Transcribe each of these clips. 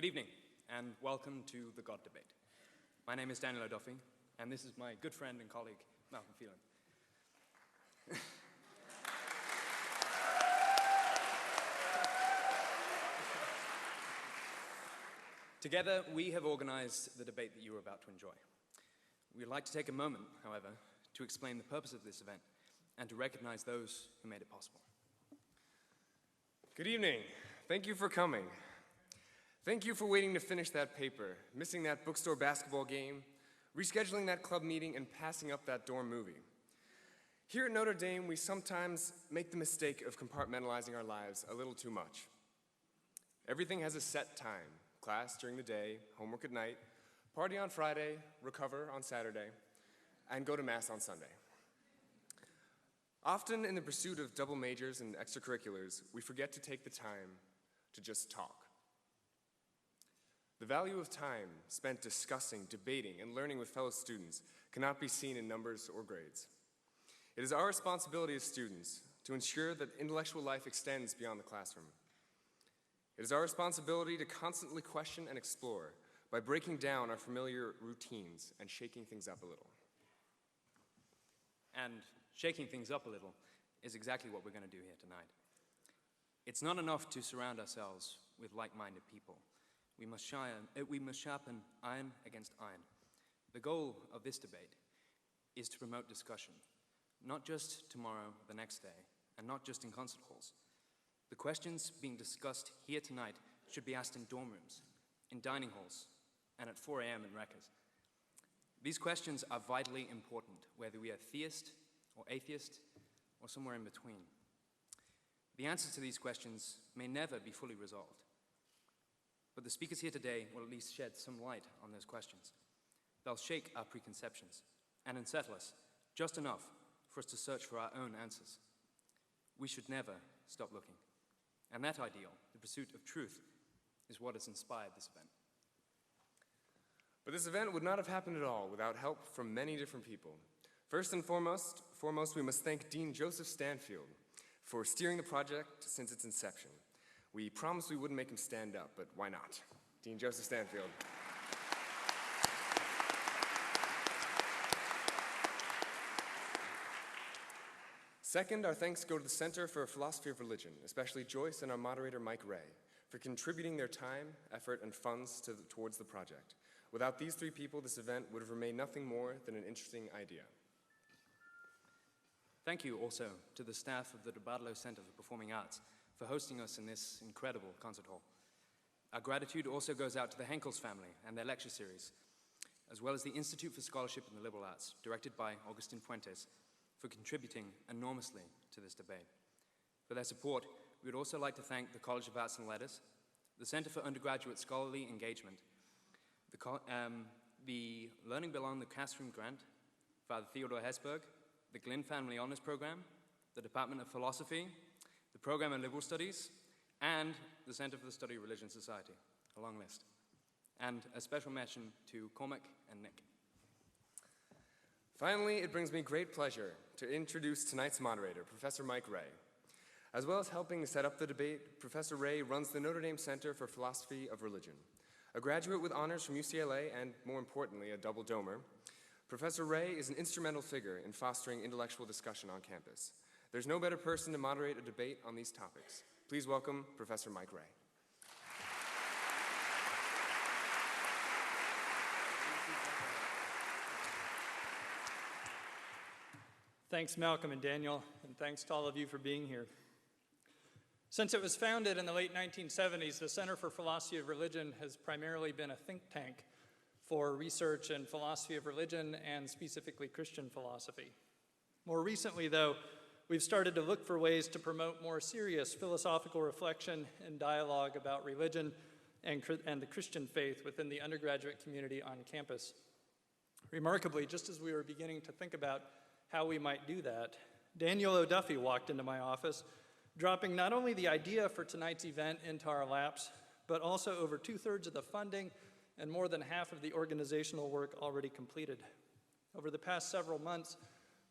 Good evening, and welcome to the God Debate. My name is Daniel O'Duffy, and this is my good friend and colleague, Malcolm Phelan. Together, we have organized the debate that you are about to enjoy. We would like to take a moment, however, to explain the purpose of this event and to recognize those who made it possible. Good evening. Thank you for coming. Thank you for waiting to finish that paper, missing that bookstore basketball game, rescheduling that club meeting, and passing up that dorm movie. Here at Notre Dame, we sometimes make the mistake of compartmentalizing our lives a little too much. Everything has a set time: class during the day, homework at night, party on Friday, recover on Saturday, and go to Mass on Sunday. Often in the pursuit of double majors and extracurriculars, we forget to take the time to just talk. The value of time spent discussing, debating, and learning with fellow students cannot be seen in numbers or grades. It is our responsibility as students to ensure that intellectual life extends beyond the classroom. It is our responsibility to constantly question and explore by breaking down our familiar routines and shaking things up a little. And shaking things up a little is exactly what we're going to do here tonight. It's not enough to surround ourselves with like-minded people. We must sharpen iron against iron. The goal of this debate is to promote discussion, not just tomorrow, the next day, and not just in concert halls. The questions being discussed here tonight should be asked in dorm rooms, in dining halls, and at 4 a.m. in Rutgers. These questions are vitally important, whether we are theist or atheist or somewhere in between. The answers to these questions may never be fully resolved, but the speakers here today will at least shed some light on those questions. They'll shake our preconceptions and unsettle us just enough for us to search for our own answers. We should never stop looking. And that ideal, the pursuit of truth, is what has inspired this event. But this event would not have happened at all without help from many different people. First and foremost, we must thank Dean Joseph Stanfield for steering the project since its inception. We promised we wouldn't make him stand up, but why not? Dean Joseph Stanfield. Second, our thanks go to the Center for Philosophy of Religion, especially Joyce and our moderator, Mike Ray, for contributing their time, effort, and funds towards the project. Without these three people, this event would have remained nothing more than an interesting idea. Thank you also to the staff of the DeBartolo Center for Performing Arts for hosting us in this incredible concert hall. Our gratitude also goes out to the Henkels family and their lecture series, as well as the Institute for Scholarship in the Liberal Arts, directed by Augustin Fuentes, for contributing enormously to this debate. For their support, we would also like to thank the College of Arts and Letters, the Center for Undergraduate Scholarly Engagement, the Learning Beyond the Classroom Grant, Father Theodore Hesburgh, the Glynn Family Honors Program, the Department of Philosophy, the Program of Liberal Studies, and the Center for the Study of Religion Society, a long list. And a special mention to Cormac and Nick. Finally, it brings me great pleasure to introduce tonight's moderator, Professor Mike Ray. As well as helping set up the debate, Professor Ray runs the Notre Dame Center for Philosophy of Religion. A graduate with honors from UCLA and, more importantly, a double domer, Professor Ray is an instrumental figure in fostering intellectual discussion on campus. There's no better person to moderate a debate on these topics. Please welcome Professor Mike Ray. Thanks, Malcolm and Daniel, and thanks to all of you for being here. Since it was founded in the late 1970s, the Center for Philosophy of Religion has primarily been a think tank for research in philosophy of religion and specifically Christian philosophy. More recently, though, we've started to look for ways to promote more serious philosophical reflection and dialogue about religion and the Christian faith within the undergraduate community on campus. Remarkably, just as we were beginning to think about how we might do that, Daniel O'Duffy walked into my office, dropping not only the idea for tonight's event into our laps, but also over 2/3 of the funding and more than half of the organizational work already completed. Over the past several months,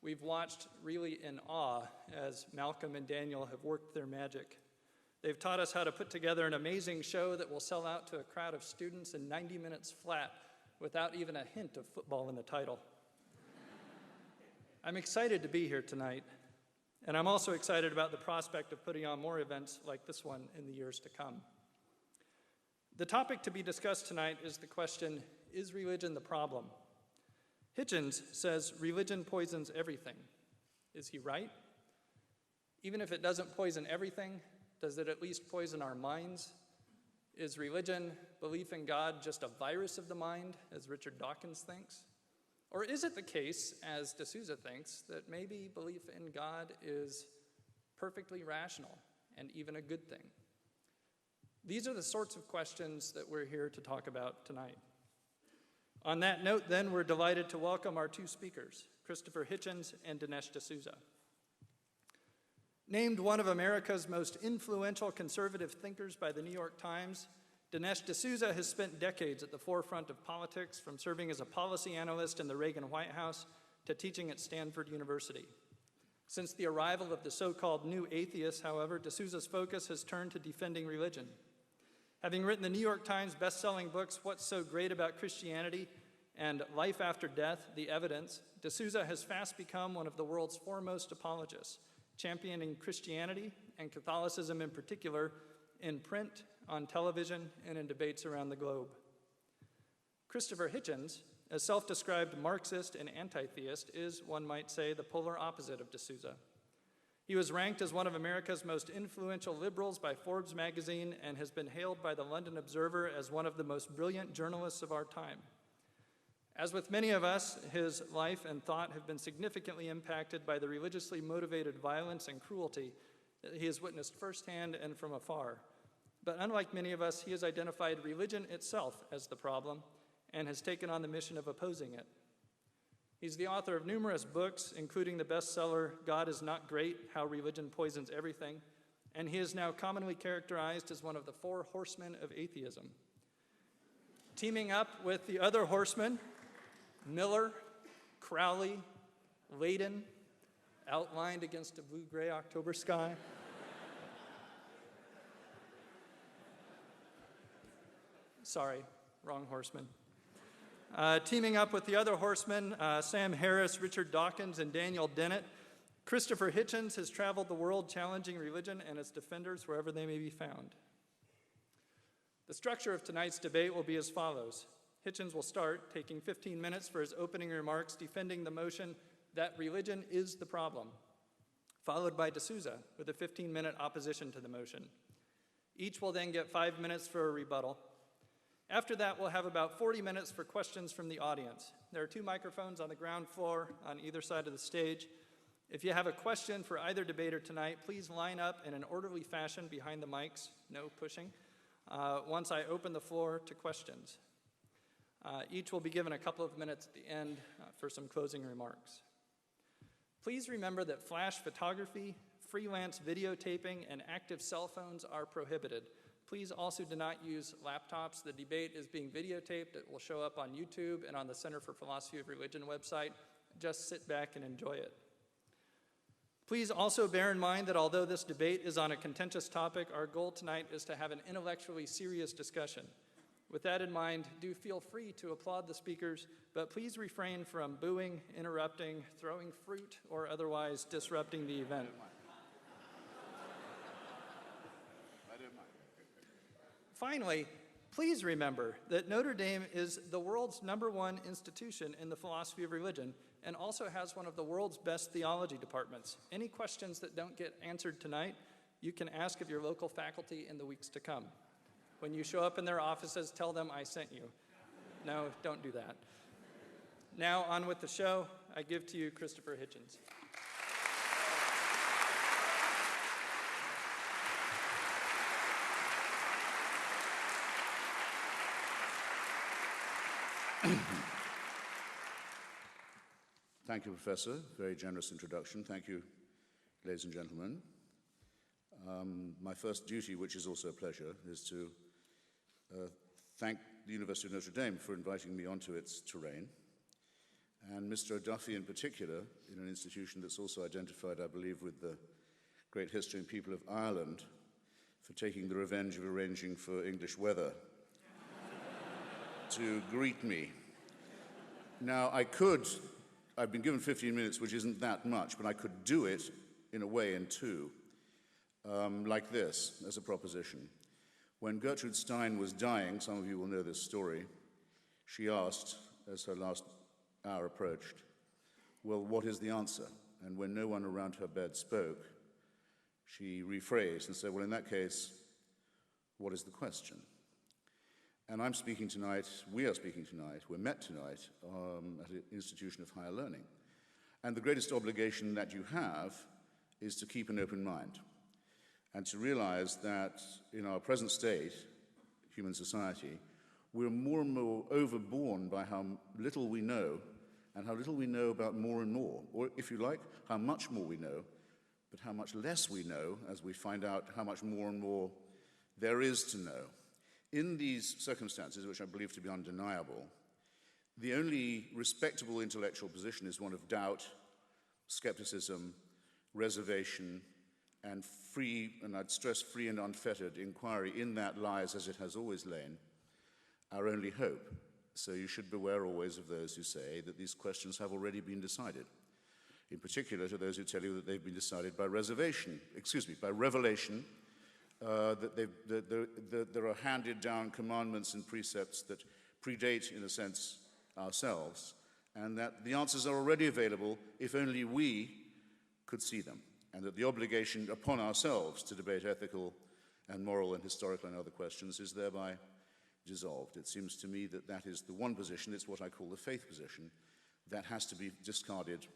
we've watched really in awe as Malcolm and Daniel have worked their magic. They've taught us how to put together an amazing show that will sell out to a crowd of students in 90 minutes flat without even a hint of football in the title. I'm excited to be here tonight, and I'm also excited about the prospect of putting on more events like this one in the years to come. The topic to be discussed tonight is the question, is religion the problem? Hitchens says religion poisons everything. Is he right? Even if it doesn't poison everything, does it at least poison our minds? Is religion, belief in God, just a virus of the mind, as Richard Dawkins thinks? Or is it the case, as D'Souza thinks, that maybe belief in God is perfectly rational and even a good thing? These are the sorts of questions that we're here to talk about tonight. On that note, then, we're delighted to welcome our two speakers, Christopher Hitchens and Dinesh D'Souza. Named one of America's most influential conservative thinkers by the New York Times, Dinesh D'Souza has spent decades at the forefront of politics, from serving as a policy analyst in the Reagan White House to teaching at Stanford University. Since the arrival of the so-called new atheists, however, D'Souza's focus has turned to defending religion. Having written the New York Times best-selling books, What's So Great About Christianity and Life After Death, The Evidence, D'Souza has fast become one of the world's foremost apologists, championing Christianity and Catholicism in particular in print, on television, and in debates around the globe. Christopher Hitchens, a self-described Marxist and anti-theist, is, one might say, the polar opposite of D'Souza. He was ranked as one of America's most influential liberals by Forbes magazine and has been hailed by the London Observer as one of the most brilliant journalists of our time. As with many of us, his life and thought have been significantly impacted by the religiously motivated violence and cruelty that he has witnessed firsthand and from afar. But unlike many of us, he has identified religion itself as the problem and has taken on the mission of opposing it. He's the author of numerous books, including the bestseller, God is Not Great, How Religion Poisons Everything, and he is now commonly characterized as one of the four horsemen of atheism. Teaming up with the other horsemen, Miller, Crowley, Layden, outlined against a blue-gray October sky. Sorry, wrong horseman. Teaming up with the other horsemen, Sam Harris, Richard Dawkins, and Daniel Dennett, Christopher Hitchens has traveled the world challenging religion and its defenders wherever they may be found. The structure of tonight's debate will be as follows. Hitchens will start, taking 15 minutes for his opening remarks, defending the motion that religion is the problem, followed by D'Souza with a 15-minute opposition to the motion. Each will then get 5 minutes for a rebuttal. After that, we'll have about 40 minutes for questions from the audience. There are 2 microphones on the ground floor on either side of the stage. If you have a question for either debater tonight, please line up in an orderly fashion behind the mics, no pushing, once I open the floor to questions. Each will be given a couple of minutes at the end for some closing remarks. Please remember that flash photography, freelance videotaping, and active cell phones are prohibited. Please also do not use laptops. The debate is being videotaped. It will show up on YouTube and on the Center for Philosophy of Religion website. Just sit back and enjoy it. Please also bear in mind that although this debate is on a contentious topic, our goal tonight is to have an intellectually serious discussion. With that in mind, do feel free to applaud the speakers, but please refrain from booing, interrupting, throwing fruit, or otherwise disrupting the event. Finally, please remember that Notre Dame is the world's #1 institution in the philosophy of religion and also has one of the world's best theology departments. Any questions that don't get answered tonight, you can ask of your local faculty in the weeks to come. When you show up in their offices, tell them I sent you. No, don't do that. Now, on with the show. I give to you Christopher Hitchens. Thank you, Professor. Very generous introduction. Thank you, ladies and gentlemen. My first duty, which is also a pleasure, is to thank the University of Notre Dame for inviting me onto its terrain, and Mr. O'Duffy in particular, in an institution that's also identified, I believe, with the great history and people of Ireland, for taking the revenge of arranging for English weather to greet me. Now, I've been given 15 minutes, which isn't that much, but I could do it in a way in two, like this, as a proposition. When Gertrude Stein was dying, some of you will know this story, she asked, as her last hour approached, well, what is the answer? And when no one around her bed spoke, she rephrased and said, well, in that case, what is the question? And I'm speaking tonight, we are speaking tonight, we're met tonight at an institution of higher learning. And the greatest obligation that you have is to keep an open mind and to realize that in our present state, human society, we're more and more overborne by how little we know and how little we know about more and more, or if you like, how much more we know, but how much less we know as we find out how much more and more there is to know. In these circumstances, which I believe to be undeniable, the only respectable intellectual position is one of doubt, skepticism, reservation, and free, and I'd stress free and unfettered inquiry. In that lies, as it has always lain, our only hope. So you should beware always of those who say that these questions have already been decided. In particular, to those who tell you that they've been decided by revelation, that there are handed down commandments and precepts that predate, in a sense, ourselves, and that the answers are already available if only we could see them, and that the obligation upon ourselves to debate ethical and moral and historical and other questions is thereby dissolved. It seems to me that that is the one position, it's what I call the faith position, that has to be discarded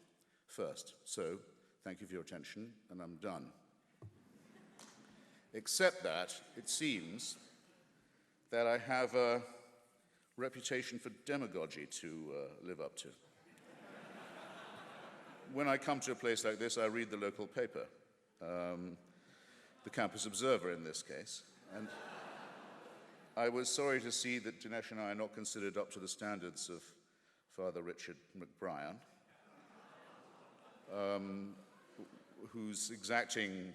first. So, thank you for your attention, and I'm done. Except that it seems that I have a reputation for demagogy to live up to. When I come to a place like this, I read the local paper, the Campus Observer in this case, and I was sorry to see that Dinesh and I are not considered up to the standards of Father Richard McBrien, whose exacting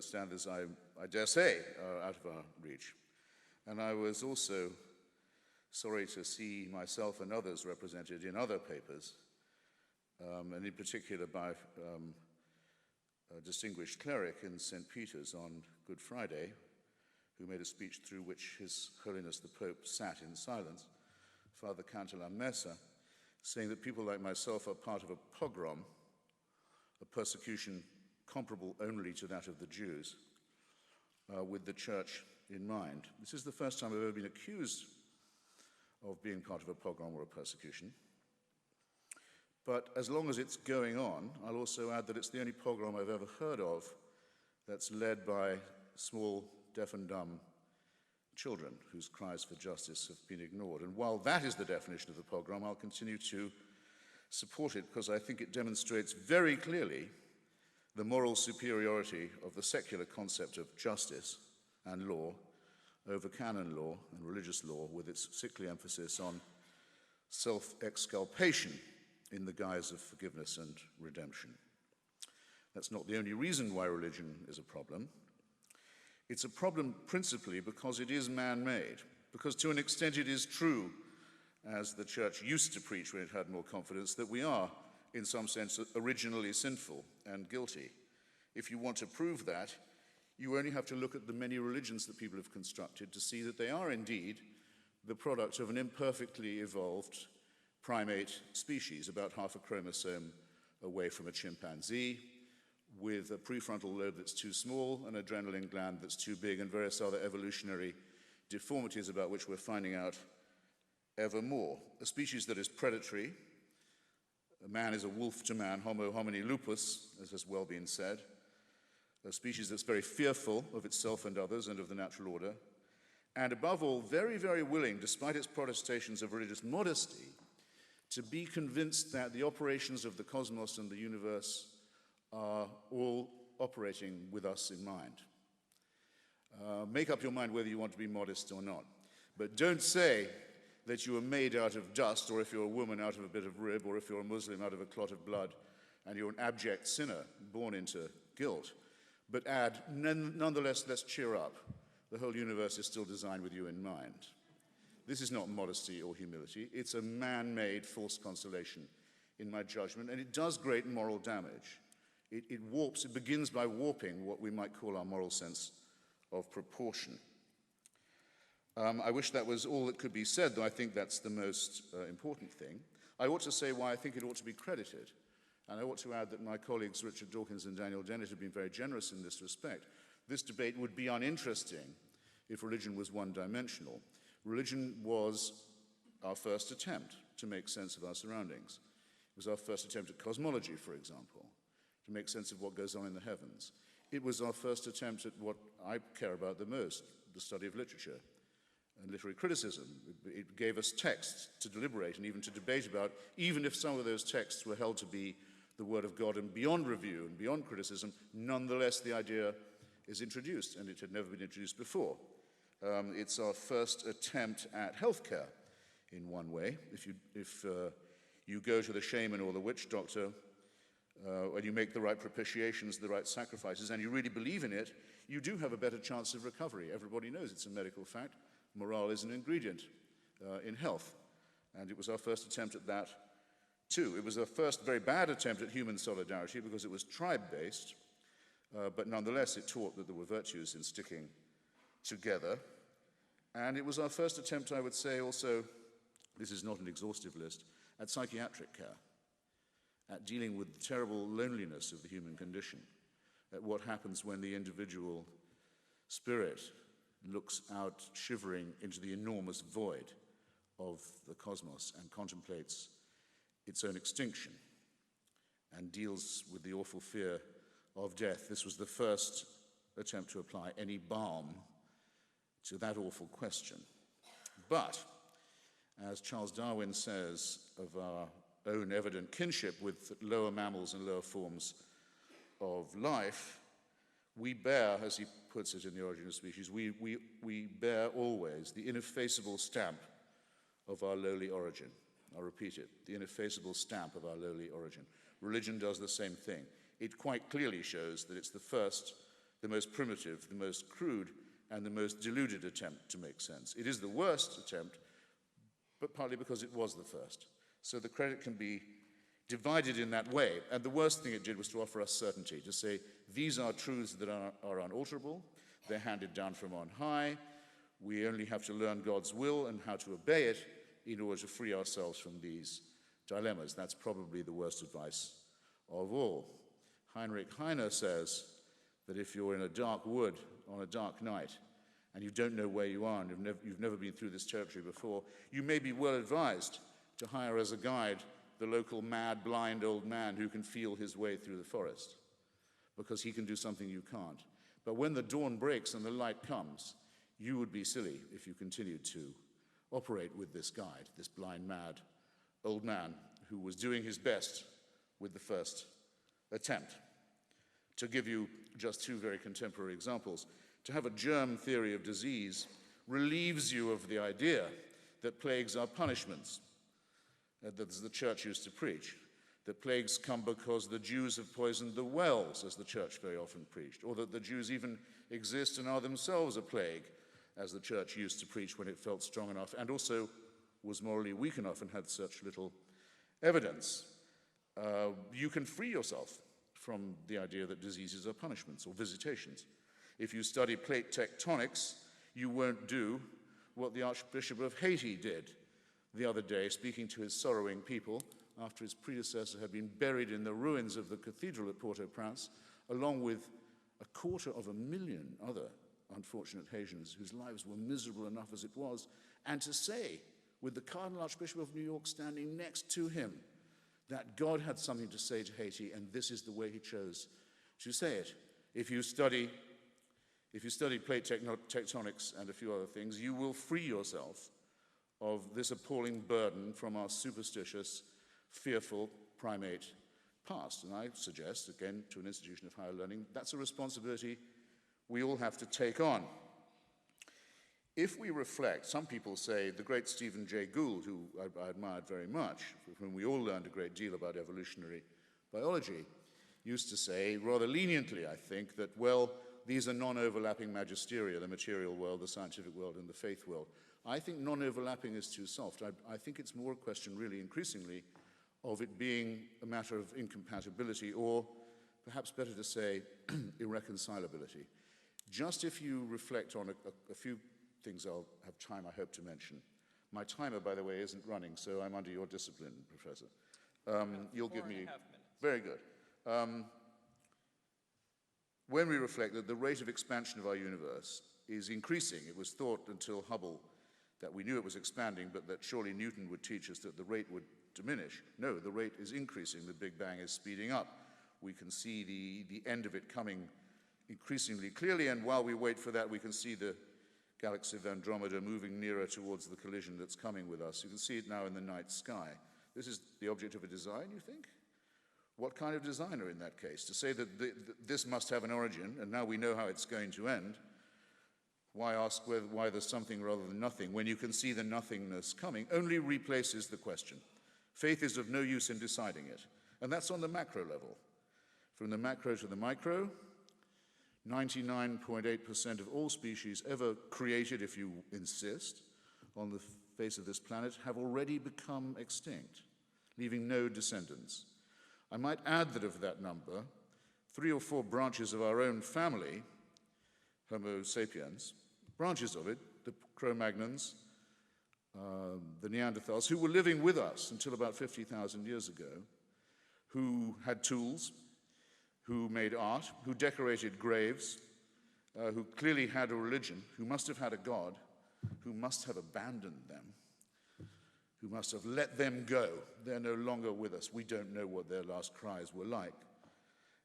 standards, I dare say, are out of our reach. And I was also sorry to see myself and others represented in other papers, and in particular by a distinguished cleric in St. Peter's on Good Friday, who made a speech through which His Holiness the Pope sat in silence, Father Cantalamessa, saying that people like myself are part of a pogrom, a persecution comparable only to that of the Jews, with the church in mind. This is the first time I've ever been accused of being part of a pogrom or a persecution. But as long as it's going on, I'll also add that it's the only pogrom I've ever heard of that's led by small, deaf and dumb children whose cries for justice have been ignored. And while that is the definition of the pogrom, I'll continue to support it because I think it demonstrates very clearly the moral superiority of the secular concept of justice and law over canon law and religious law, with its sickly emphasis on self-exculpation in the guise of forgiveness and redemption. That's not the only reason why religion is a problem. It's a problem principally because it is man-made, because to an extent it is true, as the church used to preach when it had more confidence, that we are, in some sense, originally sinful and guilty. If you want to prove that, you only have to look at the many religions that people have constructed to see that they are indeed the product of an imperfectly evolved primate species, about half a chromosome away from a chimpanzee, with a prefrontal lobe that's too small, an adrenaline gland that's too big, and various other evolutionary deformities about which we're finding out ever more. A species that is predatory. A man is a wolf to man, homo homini lupus, as has well been said. A species that's very fearful of itself and others and of the natural order. And above all, very, very willing, despite its protestations of religious modesty, to be convinced that the operations of the cosmos and the universe are all operating with us in mind. Make up your mind whether you want to be modest or not. But don't say that you are made out of dust, or if you're a woman out of a bit of rib, or if you're a Muslim out of a clot of blood, and you're an abject sinner born into guilt. but add, nonetheless, let's cheer up. The whole universe is still designed with you in mind. This is not modesty or humility. It's a man-made false consolation, in my judgment, and it does great moral damage. It begins by warping what we might call our moral sense of proportion. I wish that was all that could be said, though I think that's the most important thing. I ought to say why I think it ought to be credited, and I ought to add that my colleagues Richard Dawkins and Daniel Dennett have been very generous in this respect. This debate would be uninteresting if religion was one-dimensional. Religion was our first attempt to make sense of our surroundings. It was our first attempt at cosmology, for example, to make sense of what goes on in the heavens. It was our first attempt at what I care about the most, the study of literature and literary criticism. It gave us texts to deliberate and even to debate about, even if some of those texts were held to be the word of God and beyond review and beyond criticism, nonetheless the idea is introduced, and it had never been introduced before. It's our first attempt at healthcare, in one way. If you go to the shaman or the witch doctor, and you make the right propitiations, the right sacrifices, and you really believe in it, you do have a better chance of recovery. Everybody knows it's a medical fact. Morale is an ingredient in health, and it was our first attempt at that, too. It was our first very bad attempt at human solidarity because it was tribe-based, but nonetheless it taught that there were virtues in sticking together. And it was our first attempt, I would say also, this is not an exhaustive list, at psychiatric care, at dealing with the terrible loneliness of the human condition, at what happens when the individual spirit looks out shivering into the enormous void of the cosmos and contemplates its own extinction and deals with the awful fear of death. This was the first attempt to apply any balm to that awful question. But, as Charles Darwin says of our own evident kinship with lower mammals and lower forms of life, we bear, as he puts it in The Origin of Species, we bear always the ineffaceable stamp of our lowly origin. I'll repeat it, the ineffaceable stamp of our lowly origin. Religion does the same thing. It quite clearly shows that it's the first, the most primitive, the most crude, and the most deluded attempt to make sense. It is the worst attempt, but partly because it was the first. So the credit can be divided in that way. And the worst thing it did was to offer us certainty, to say, these are truths that are unalterable, they're handed down from on high, we only have to learn God's will and how to obey it in order to free ourselves from these dilemmas. That's probably the worst advice of all. Heinrich Heine says that if you're in a dark wood on a dark night and you don't know where you are and you've never been through this territory before, you may be well advised to hire as a guide the local mad, blind old man who can feel his way through the forest, because he can do something you can't. But when the dawn breaks and the light comes, you would be silly if you continued to operate with this guide, this blind, mad old man who was doing his best with the first attempt. To give you just two very contemporary examples, to have a germ theory of disease relieves you of the idea that plagues are punishments, that the church used to preach, that plagues come because the Jews have poisoned the wells, as the church very often preached, or that the Jews even exist and are themselves a plague, as the church used to preach when it felt strong enough and also was morally weak enough and had such little evidence. You can free yourself from the idea that diseases are punishments or visitations. If you study plate tectonics, you won't do what the Archbishop of Haiti did the other day, speaking to his sorrowing people after his predecessor had been buried in the ruins of the cathedral at Port-au-Prince, along with 250,000 other unfortunate Haitians whose lives were miserable enough as it was, and to say, with the Cardinal Archbishop of New York standing next to him, that God had something to say to Haiti, and this is the way he chose to say it. If you study plate tectonics and a few other things, you will free yourself of this appalling burden from our superstitious, fearful primate past. And I suggest, again, to an institution of higher learning, that's a responsibility we all have to take on. If we reflect, some people say the great Stephen Jay Gould, who I admired very much, from whom we all learned a great deal about evolutionary biology, used to say, rather leniently, I think, that, well, these are non-overlapping magisteria, the material world, the scientific world, and the faith world. I think non-overlapping is too soft. I think it's more a question, really, increasingly, of it being a matter of incompatibility, or perhaps better to say, irreconcilability. Just if you reflect on a few things I'll have time, I hope, to mention. My timer, by the way, isn't running, so I'm under your discipline, Professor. You'll give me... 4.5 minutes. Very good. When we reflect that the rate of expansion of our universe is increasing, it was thought until Hubble that we knew it was expanding, but that surely Newton would teach us that the rate would diminish. No, the rate is increasing. The Big Bang is speeding up. We can see the end of it coming increasingly clearly, and while we wait for that, we can see the galaxy of Andromeda moving nearer towards the collision that's coming with us. You can see it now in the night sky. This is the object of a design, you think? What kind of designer in that case? To say that this must have an origin, and now we know how it's going to end, why ask why there's something rather than nothing when you can see the nothingness coming? Only replaces the question. Faith is of no use in deciding it. And that's on the macro level. From the macro to the micro, 99.8% of all species ever created, if you insist, on the face of this planet have already become extinct, leaving no descendants. I might add that of that number, 3 or 4 branches of our own family, Homo sapiens, branches of it, the Cro-Magnons, the Neanderthals, who were living with us until about 50,000 years ago, who had tools, who made art, who decorated graves, who clearly had a religion, who must have had a god, who must have abandoned them, who must have let them go. They're no longer with us. We don't know what their last cries were like.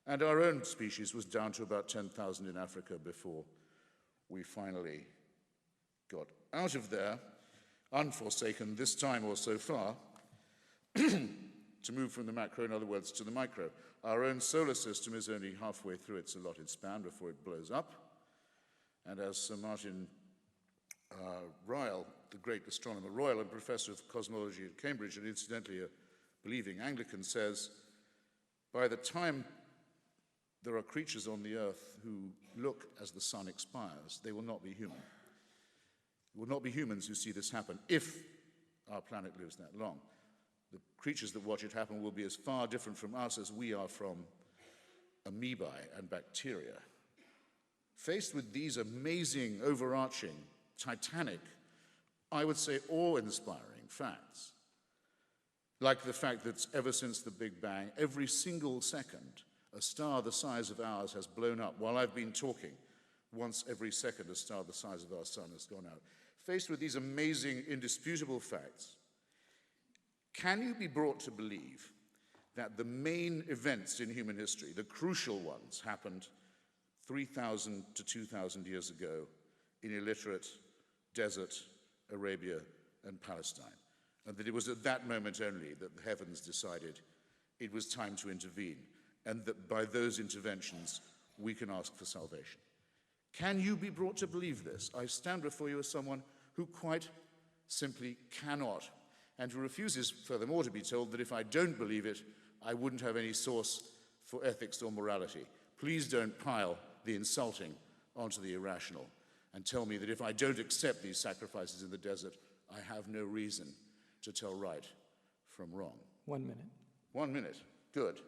And our own species was down to about 10,000 in Africa before we finally got out of there, unforsaken this time or so far, to move from the macro, in other words, to the micro. Our own solar system is only halfway through its allotted span before it blows up. And as Sir Martin Ryle, the great astronomer royal and professor of cosmology at Cambridge, and incidentally a believing Anglican, says, by the time there are creatures on the earth who look as the sun expires, they will not be human. It will not be humans who see this happen if our planet lives that long. The creatures that watch it happen will be as far different from us as we are from amoebae and bacteria. Faced with these amazing, overarching, titanic, I would say awe-inspiring facts, like the fact that ever since the Big Bang, every single second, a star the size of ours has blown up. While I've been talking, once every second, a star the size of our sun has gone out. Faced with these amazing, indisputable facts, can you be brought to believe that the main events in human history, the crucial ones, happened 3,000 to 2,000 years ago in illiterate desert Arabia and Palestine, and that it was at that moment only that the heavens decided it was time to intervene, and that by those interventions we can ask for salvation? Can you be brought to believe this? I stand before you as someone who quite simply cannot, and who refuses, furthermore, to be told that if I don't believe it, I wouldn't have any source for ethics or morality. Please don't pile the insulting onto the irrational and tell me that if I don't accept these sacrifices in the desert, I have no reason to tell right from wrong. 1 minute. 1 minute, good.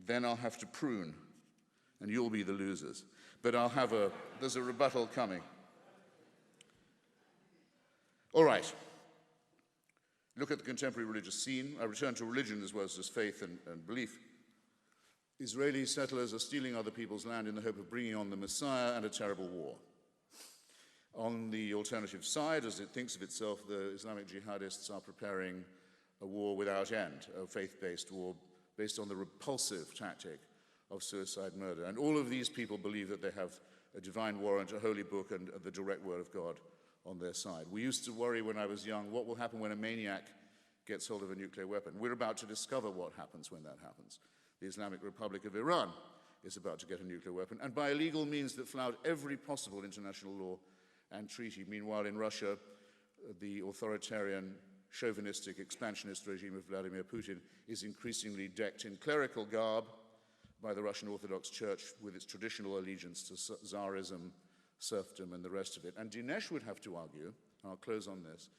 Then I'll have to prune, and you'll be the losers. But there's a rebuttal coming. All right. Look at the contemporary religious scene. I return to religion as well as just faith and belief. Israeli settlers are stealing other people's land in the hope of bringing on the Messiah and a terrible war. On the alternative side, as it thinks of itself, the Islamic jihadists are preparing a war without end, a faith-based war based on the repulsive tactic of suicide murder. And all of these people believe that they have a divine warrant, a holy book, and the direct word of God on their side. We used to worry when I was young, what will happen when a maniac gets hold of a nuclear weapon? We're about to discover what happens when that happens. The Islamic Republic of Iran is about to get a nuclear weapon, and by illegal means that flout every possible international law and treaty. Meanwhile, in Russia, the authoritarian chauvinistic, expansionist regime of Vladimir Putin is increasingly decked in clerical garb by the Russian Orthodox Church with its traditional allegiance to Tsarism, serfdom, and the rest of it. And Dinesh would have to argue, and I'll close on this,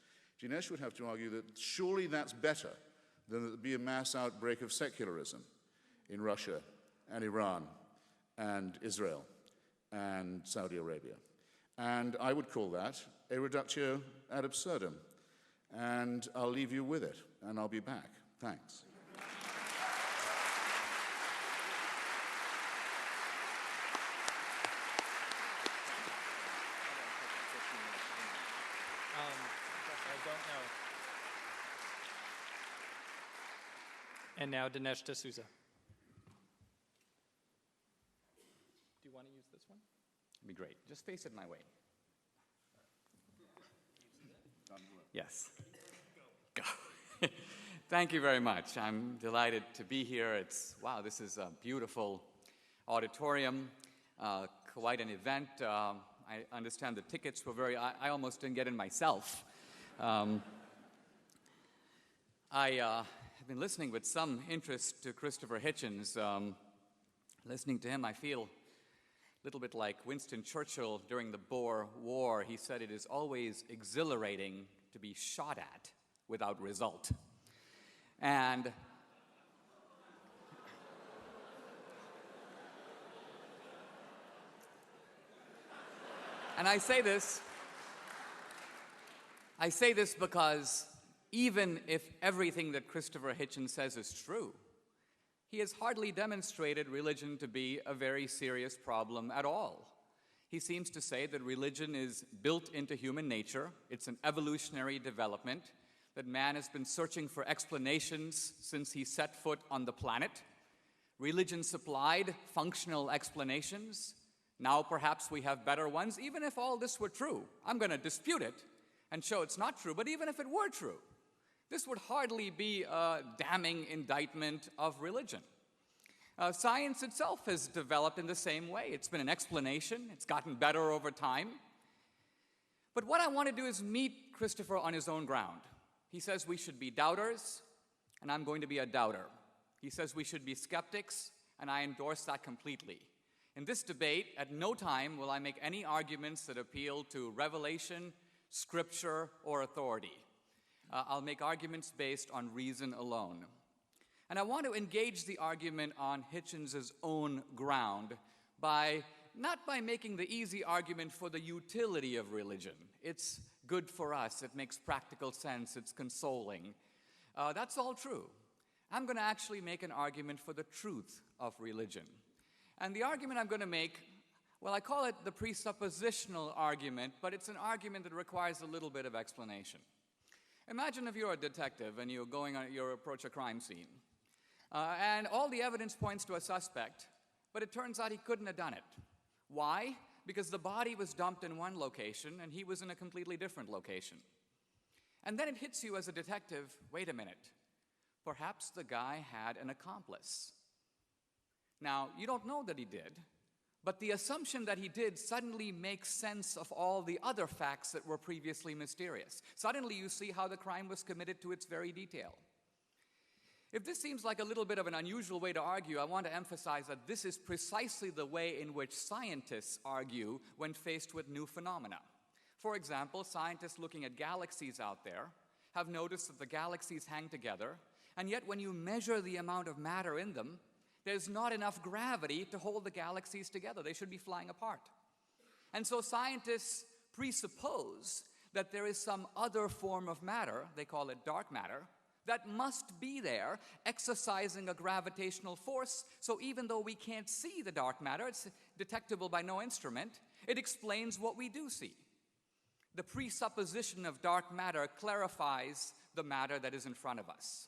Dinesh would have to argue that surely that's better than that there be a mass outbreak of secularism in Russia and Iran and Israel and Saudi Arabia. And I would call that a reductio ad absurdum. And I'll leave you with it, and I'll be back. Thanks. I don't know. And now Dinesh D'Souza. Do you want to use this one? It'd be great. Just face it my way. Yes. Go. Thank you very much. I'm delighted to be here. Wow, this is a beautiful auditorium, quite an event. I understand the tickets were I almost didn't get in myself. I have been listening with some interest to Christopher Hitchens. Listening to him, I feel a little bit like Winston Churchill during the Boer War. He said it is always exhilarating to be shot at without result. And I say this because even if everything that Christopher Hitchens says is true, he has hardly demonstrated religion to be a very serious problem at all. He seems to say that religion is built into human nature. It's an evolutionary development, that man has been searching for explanations since he set foot on the planet. Religion supplied functional explanations. Now perhaps we have better ones. Even if all this were true, I'm going to dispute it and show it's not true, but even if it were true, this would hardly be a damning indictment of religion. Science itself has developed in the same way. It's been an explanation. It's gotten better over time. But what I want to do is meet Christopher on his own ground. He says we should be doubters, and I'm going to be a doubter. He says we should be skeptics, and I endorse that completely. In this debate, at no time will I make any arguments that appeal to revelation, scripture, or authority. I'll make arguments based on reason alone. And I want to engage the argument on Hitchens' own ground not by making the easy argument for the utility of religion. It's good for us, it makes practical sense, it's consoling. That's all true. I'm going to actually make an argument for the truth of religion. And the argument I'm going to make, well, I call it the presuppositional argument, but it's an argument that requires a little bit of explanation. Imagine if you're a detective and you approach a crime scene. And all the evidence points to a suspect, but it turns out he couldn't have done it. Why? Because the body was dumped in one location and he was in a completely different location. And then it hits you as a detective, wait a minute, perhaps the guy had an accomplice. Now, you don't know that he did, but the assumption that he did suddenly makes sense of all the other facts that were previously mysterious. Suddenly you see how the crime was committed to its very detail. If this seems like a little bit of an unusual way to argue, I want to emphasize that this is precisely the way in which scientists argue when faced with new phenomena. For example, scientists looking at galaxies out there have noticed that the galaxies hang together, and yet when you measure the amount of matter in them, there's not enough gravity to hold the galaxies together. They should be flying apart. And so scientists presuppose that there is some other form of matter, they call it dark matter, that must be there, exercising a gravitational force, so even though we can't see the dark matter, it's detectable by no instrument, it explains what we do see. The presupposition of dark matter clarifies the matter that is in front of us.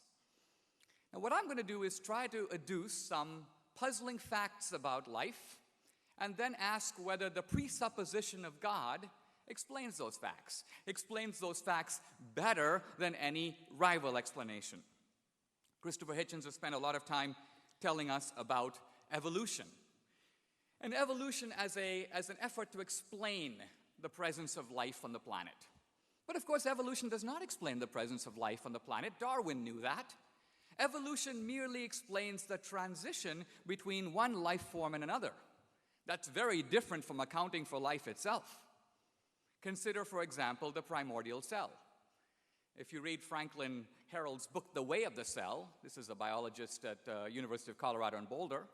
Now, what I'm going to do is try to adduce some puzzling facts about life, and then ask whether the presupposition of God explains those facts better than any rival explanation. Christopher Hitchens has spent a lot of time telling us about evolution. And evolution as an effort to explain the presence of life on the planet. But of course, evolution does not explain the presence of life on the planet. Darwin knew that. Evolution merely explains the transition between one life form and another. That's very different from accounting for life itself. Consider, for example, the primordial cell. If you read Franklin Harold's book, The Way of the Cell, this is a biologist at University of Colorado in Boulder,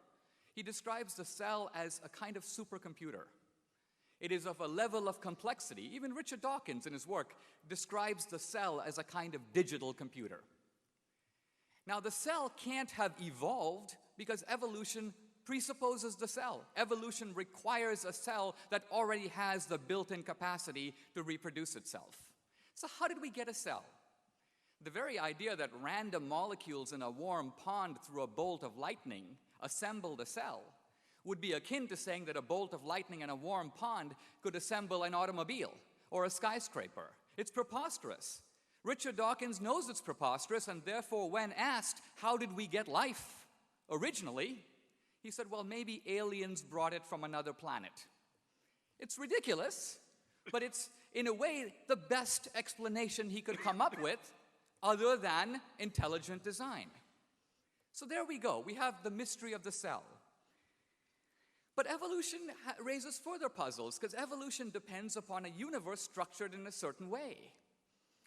he describes the cell as a kind of supercomputer. It is of a level of complexity. Even Richard Dawkins in his work describes the cell as a kind of digital computer. Now, the cell can't have evolved because evolution presupposes the cell. Evolution requires a cell that already has the built-in capacity to reproduce itself. So how did we get a cell? The very idea that random molecules in a warm pond through a bolt of lightning assembled a cell would be akin to saying that a bolt of lightning in a warm pond could assemble an automobile or a skyscraper. It's preposterous. Richard Dawkins knows it's preposterous, and therefore when asked, how did we get life originally, he said, well, maybe aliens brought it from another planet. It's ridiculous, but it's, in a way, the best explanation he could come up with other than intelligent design. So there we go. We have the mystery of the cell. But evolution raises further puzzles, because evolution depends upon a universe structured in a certain way.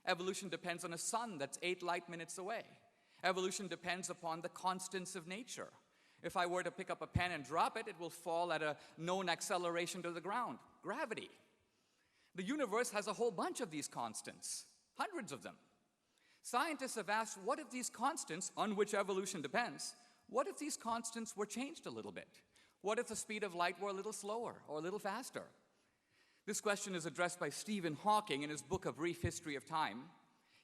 Evolution depends on a sun that's 8 light minutes away. Evolution depends upon the constants of nature. If I were to pick up a pen and drop it, it will fall at a known acceleration to the ground, gravity. The universe has a whole bunch of these constants, hundreds of them. Scientists have asked, what if these constants, on which evolution depends, what if these constants were changed a little bit? What if the speed of light were a little slower or a little faster? This question is addressed by Stephen Hawking in his book, A Brief History of Time.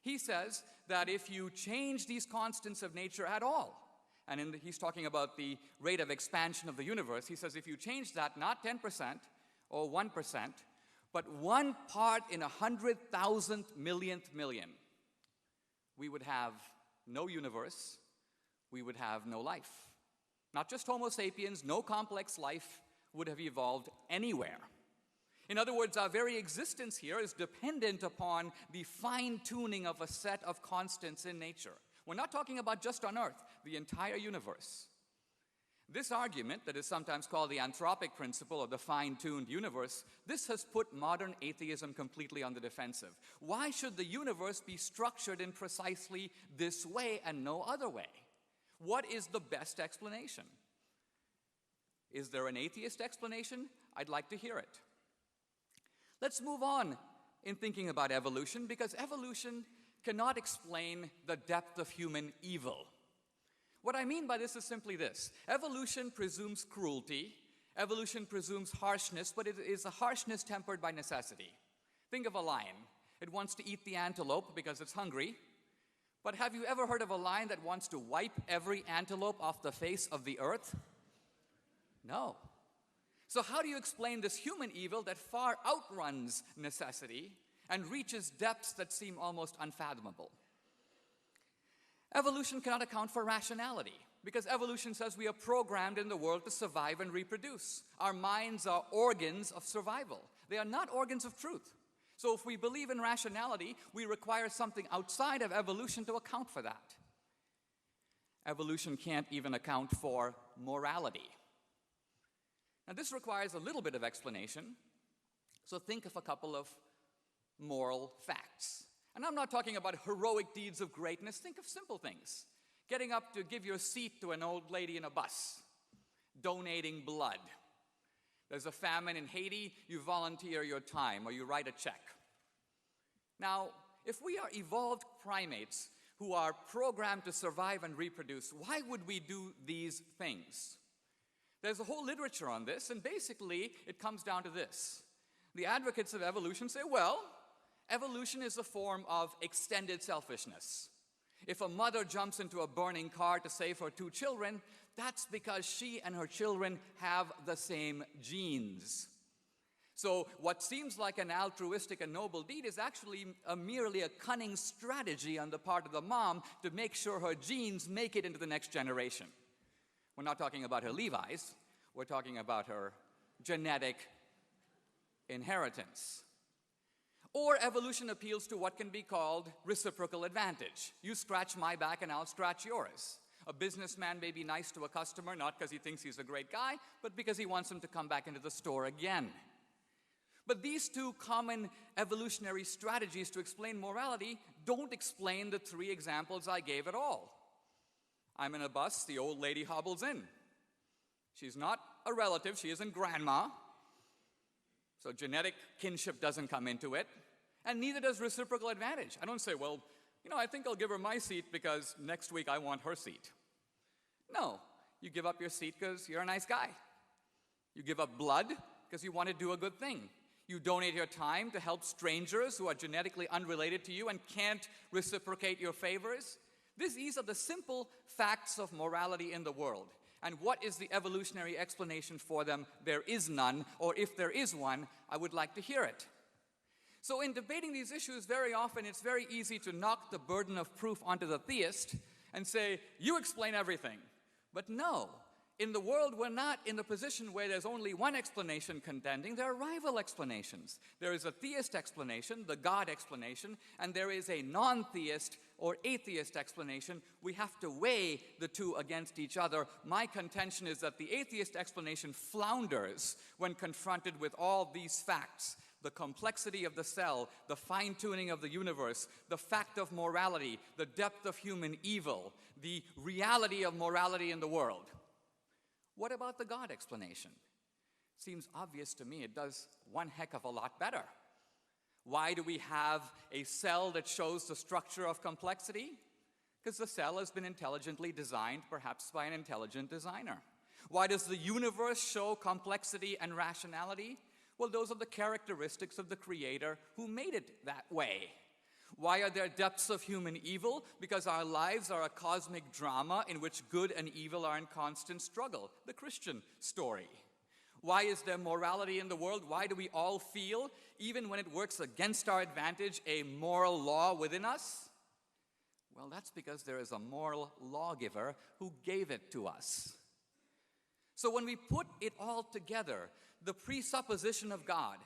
He says that if you change these constants of nature at all, and he's talking about the rate of expansion of the universe, he says if you change that not 10% or 1%, but 1 part in 100,000 millionth million, we would have no universe, we would have no life. Not just Homo sapiens, no complex life would have evolved anywhere. In other words, our very existence here is dependent upon the fine-tuning of a set of constants in nature. We're not talking about just on Earth, the entire universe. This argument, that is sometimes called the anthropic principle of the fine-tuned universe, this has put modern atheism completely on the defensive. Why should the universe be structured in precisely this way and no other way? What is the best explanation? Is there an atheist explanation? I'd like to hear it. Let's move on in thinking about evolution, because evolution cannot explain the depth of human evil. What I mean by this is simply this. Evolution presumes cruelty, evolution presumes harshness, but it is a harshness tempered by necessity. Think of a lion. It wants to eat the antelope because it's hungry, but have you ever heard of a lion that wants to wipe every antelope off the face of the earth? No. So how do you explain this human evil that far outruns necessity and reaches depths that seem almost unfathomable? Evolution cannot account for rationality, because evolution says we are programmed in the world to survive and reproduce. Our minds are organs of survival. They are not organs of truth. So if we believe in rationality, we require something outside of evolution to account for that. Evolution can't even account for morality. Now, this requires a little bit of explanation, so think of a couple of moral facts. And I'm not talking about heroic deeds of greatness. Think of simple things. Getting up to give your seat to an old lady in a bus. Donating blood. There's a famine in Haiti, you volunteer your time or you write a check. Now, if we are evolved primates who are programmed to survive and reproduce, why would we do these things? There's a whole literature on this, and basically it comes down to this. The advocates of evolution say, well, evolution is a form of extended selfishness. If a mother jumps into a burning car to save her 2 children, that's because she and her children have the same genes. So what seems like an altruistic and noble deed is actually merely a cunning strategy on the part of the mom to make sure her genes make it into the next generation. We're not talking about her Levi's, we're talking about her genetic inheritance. Or evolution appeals to what can be called reciprocal advantage. You scratch my back and I'll scratch yours. A businessman may be nice to a customer, not because he thinks he's a great guy, but because he wants him to come back into the store again. But these two common evolutionary strategies to explain morality don't explain the three examples I gave at all. I'm in a bus, the old lady hobbles in. She's not a relative, she isn't grandma. So genetic kinship doesn't come into it, and neither does reciprocal advantage. I don't say, well, I think I'll give her my seat because next week I want her seat. No, you give up your seat because you're a nice guy. You give up blood because you want to do a good thing. You donate your time to help strangers who are genetically unrelated to you and can't reciprocate your favors. These are the simple facts of morality in the world. And what is the evolutionary explanation for them? There is none, or if there is one, I would like to hear it. So in debating these issues, very often it's very easy to knock the burden of proof onto the theist and say, you explain everything. But no, in the world we're not in the position where there's only one explanation contending. There are rival explanations. There is a theist explanation, the God explanation, and there is a non-theist or atheist explanation. We have to weigh the two against each other. My contention is that the atheist explanation flounders when confronted with all these facts: the complexity of the cell, the fine-tuning of the universe, the fact of morality, the depth of human evil, the reality of morality in the world. What about the God explanation? Seems obvious to me. It does one heck of a lot better. Why do we have a cell that shows the structure of complexity? Because the cell has been intelligently designed, perhaps by an intelligent designer. Why does the universe show complexity and rationality? Well, those are the characteristics of the Creator who made it that way. Why are there depths of human evil? Because our lives are a cosmic drama in which good and evil are in constant struggle. The Christian story. Why is there morality in the world? Why do we all feel, even when it works against our advantage, a moral law within us? Well, that's because there is a moral lawgiver who gave it to us. So when we put it all together, the presupposition of God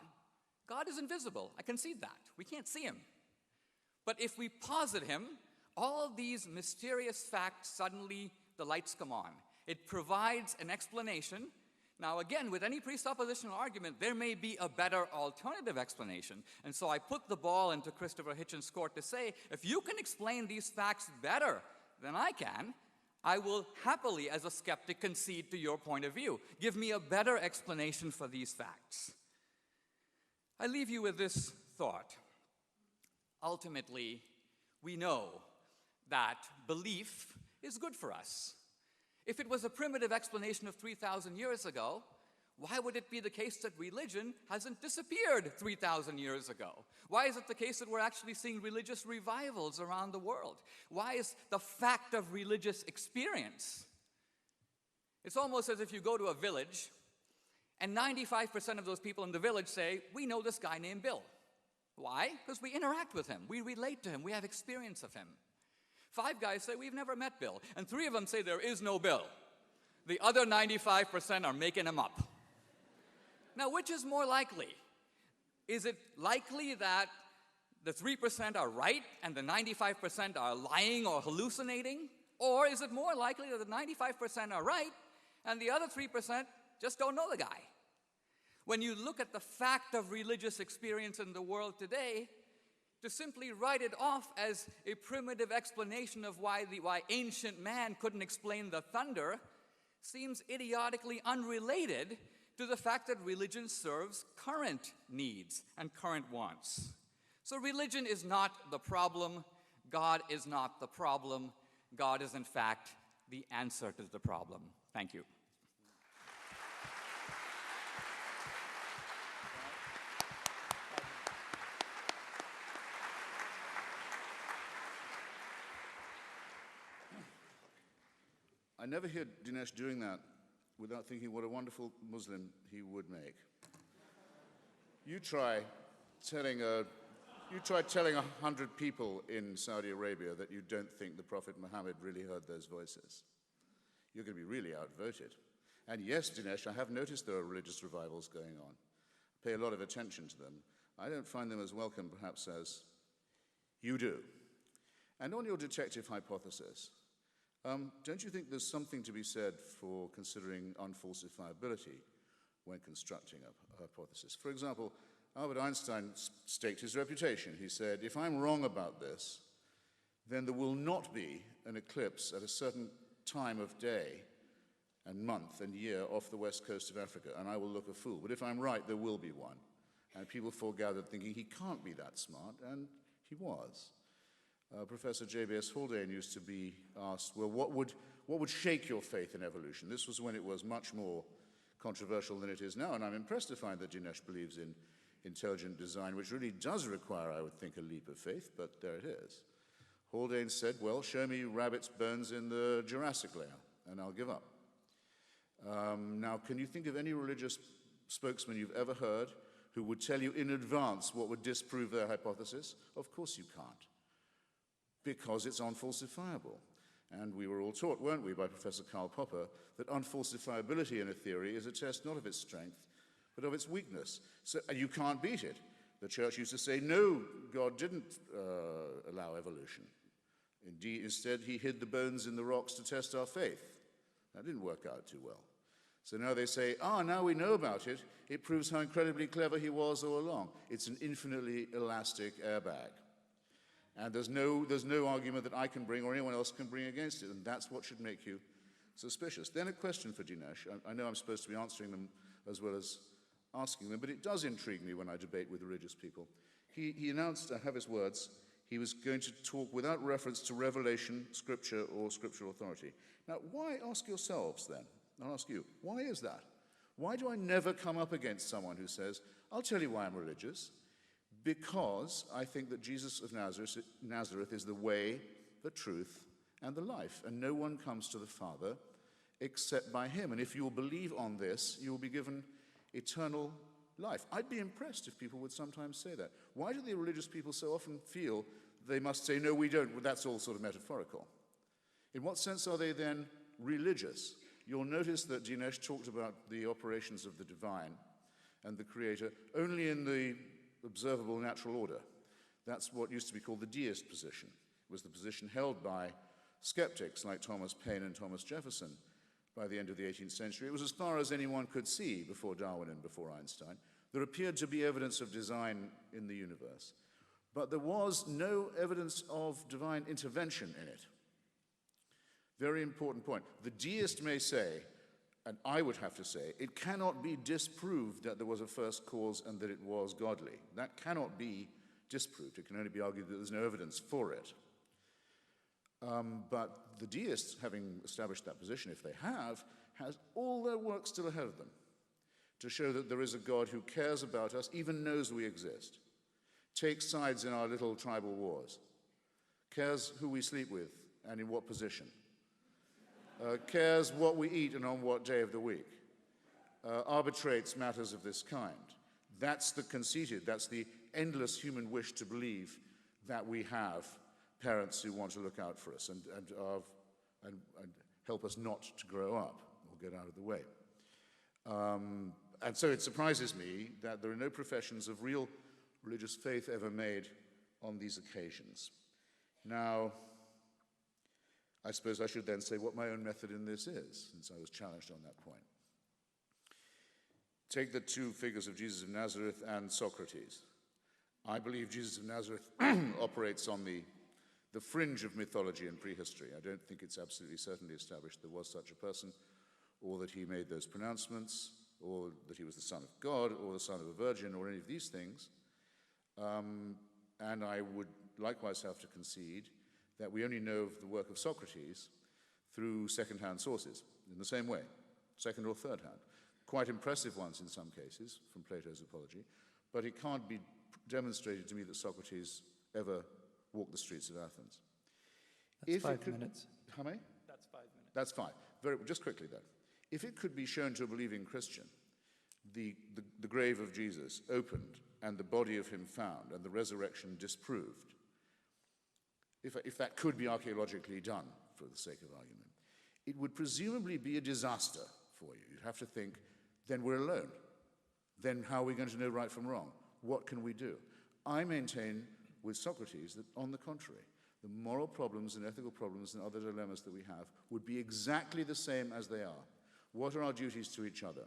is invisible. I concede that. We can't see him. But if we posit him, all these mysterious facts, suddenly the lights come on. It provides an explanation. Now again, with any presuppositional argument, there may be a better alternative explanation. And so I put the ball into Christopher Hitchens' court to say, if you can explain these facts better than I can, I will happily, as a skeptic, concede to your point of view. Give me a better explanation for these facts. I leave you with this thought. Ultimately, we know that belief is good for us. If it was a primitive explanation of 3,000 years ago, why would it be the case that religion hasn't disappeared 3,000 years ago? Why is it the case that we're actually seeing religious revivals around the world? Why is the fact of religious experience? It's almost as if you go to a village and 95% of those people in the village say, we know this guy named Bill. Why? Because we interact with him, we relate to him, we have experience of him. 5 guys say, we've never met Bill, and 3 of them say there is no Bill. The other 95% are making him up. Now, which is more likely? Is it likely that the 3% are right and the 95% are lying or hallucinating? Or is it more likely that the 95% are right and the other 3% just don't know the guy? When you look at the fact of religious experience in the world today, to simply write it off as a primitive explanation of why ancient man couldn't explain the thunder seems idiotically unrelated to the fact that religion serves current needs and current wants. So religion is not the problem. God is not the problem. God is, in fact, the answer to the problem. Thank you. I never hear Dinesh doing that without thinking what a wonderful Muslim he would make. You try telling 100 people in Saudi Arabia that you don't think the Prophet Muhammad really heard those voices. You're going to be really outvoted. And yes, Dinesh, I have noticed there are religious revivals going on. I pay a lot of attention to them. I don't find them as welcome, perhaps, as you do. And on your detective hypothesis, don't you think there's something to be said for considering unfalsifiability when constructing a hypothesis? For example, Albert Einstein staked his reputation. He said, if I'm wrong about this, then there will not be an eclipse at a certain time of day and month and year off the west coast of Africa, and I will look a fool. But if I'm right, there will be one. And people foregathered thinking he can't be that smart, and he was. Professor J.B.S. Haldane used to be asked, well, what would shake your faith in evolution? This was when it was much more controversial than it is now, and I'm impressed to find that Dinesh believes in intelligent design, which really does require, I would think, a leap of faith, but there it is. Haldane said, well, show me rabbits' bones in the Jurassic layer, and I'll give up. Now, can you think of any religious spokesman you've ever heard who would tell you in advance what would disprove their hypothesis? Of course you can't, because it's unfalsifiable. And we were all taught, weren't we, by Professor Karl Popper, that unfalsifiability in a theory is a test not of its strength, but of its weakness. So you can't beat it. The church used to say, no, God didn't allow evolution. Indeed, instead, he hid the bones in the rocks to test our faith. That didn't work out too well. So now they say, now we know about it. It proves how incredibly clever he was all along. It's an infinitely elastic airbag. And there's no argument that I can bring or anyone else can bring against it, and that's what should make you suspicious. Then a question for Dinesh. I know I'm supposed to be answering them as well as asking them, but it does intrigue me when I debate with religious people. He announced, I have his words, he was going to talk without reference to revelation, scripture, or scriptural authority. Now, why ask yourselves then? I'll ask you, why is that? Why do I never come up against someone who says, I'll tell you why I'm religious? Because I think that Jesus of Nazareth is the way, the truth, and the life, and no one comes to the Father except by him. And if you will believe on this, you will be given eternal life. I'd be impressed if people would sometimes say that. Why do the religious people so often feel they must say, no, we don't, well, that's all sort of metaphorical? In what sense are they then religious? You'll notice that Dinesh talked about the operations of the divine and the creator only in the observable natural order. That's what used to be called the deist position. It was the position held by skeptics like Thomas Paine and Thomas Jefferson by the end of the 18th century. It was as far as anyone could see before Darwin and before Einstein. There appeared to be evidence of design in the universe, but there was no evidence of divine intervention in it. Very important point. The deist may say, and I would have to say, it cannot be disproved that there was a first cause and that it was godly. That cannot be disproved. It can only be argued that there's no evidence for it. But the deists, having established that position, if they have, has all their work still ahead of them to show that there is a God who cares about us, even knows we exist, takes sides in our little tribal wars, cares who we sleep with and in what position, cares what we eat and on what day of the week, arbitrates matters of this kind. That's the conceited, that's the endless human wish to believe that we have parents who want to look out for us and help us not to grow up or get out of the way. And so it surprises me that there are no professions of real religious faith ever made on these occasions. Now, I suppose I should then say what my own method in this is, since I was challenged on that point. Take the two figures of Jesus of Nazareth and Socrates. I believe Jesus of Nazareth operates on the fringe of mythology and prehistory. I don't think it's absolutely certainly established there was such a person, or that he made those pronouncements, or that he was the Son of God, or the Son of a Virgin, or any of these things. And I would likewise have to concede that we only know of the work of Socrates through second-hand sources, in the same way, second or third-hand. Quite impressive ones in some cases, from Plato's Apology, but it can't be demonstrated to me that Socrates ever walked the streets of Athens. That's 5 minutes. How many? That's 5 minutes. That's fine. Just quickly, though. If it could be shown to a believing Christian, the grave of Jesus opened and the body of him found and the resurrection disproved, if that could be archaeologically done, for the sake of argument, it would presumably be a disaster for you. You'd have to think, then we're alone. Then how are we going to know right from wrong? what can we do? I maintain with Socrates that, on the contrary, the moral problems and ethical problems and other dilemmas that we have would be exactly the same as they are. What are our duties to each other?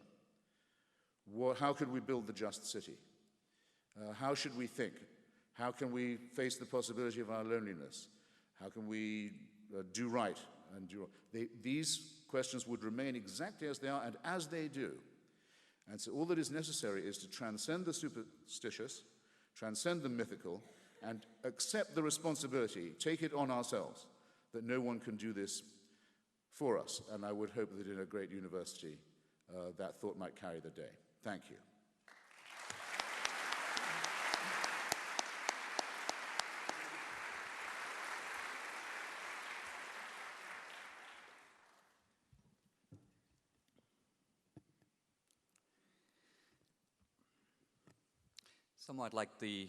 How could we build the just city? How should we think? How can we face the possibility of our loneliness? How can we do right and do wrong? These questions would remain exactly as they are, and as they do. And so all that is necessary is to transcend the superstitious, transcend the mythical, and accept the responsibility, take it on ourselves, that no one can do this for us. And I would hope that in a great university, that thought might carry the day. Thank you. Somewhat like the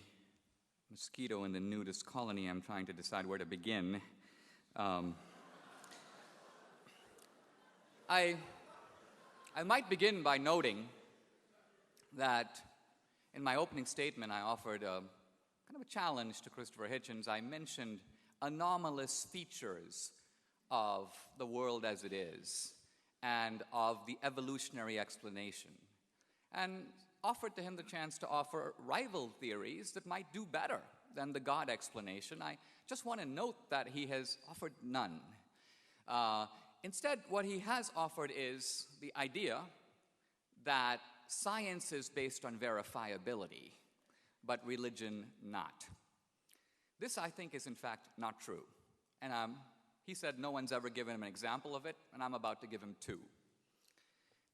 mosquito in the nudist colony, I'm trying to decide where to begin. I might begin by noting that in my opening statement, I offered a kind of a challenge to Christopher Hitchens. I mentioned anomalous features of the world as it is and of the evolutionary explanation, and offered to him the chance to offer rival theories that might do better than the God explanation. I just want to note that he has offered none. Instead, what he has offered is the idea that science is based on verifiability, but religion not. This, I think, is in fact not true. And he said no one's ever given him an example of it, and I'm about to give him two.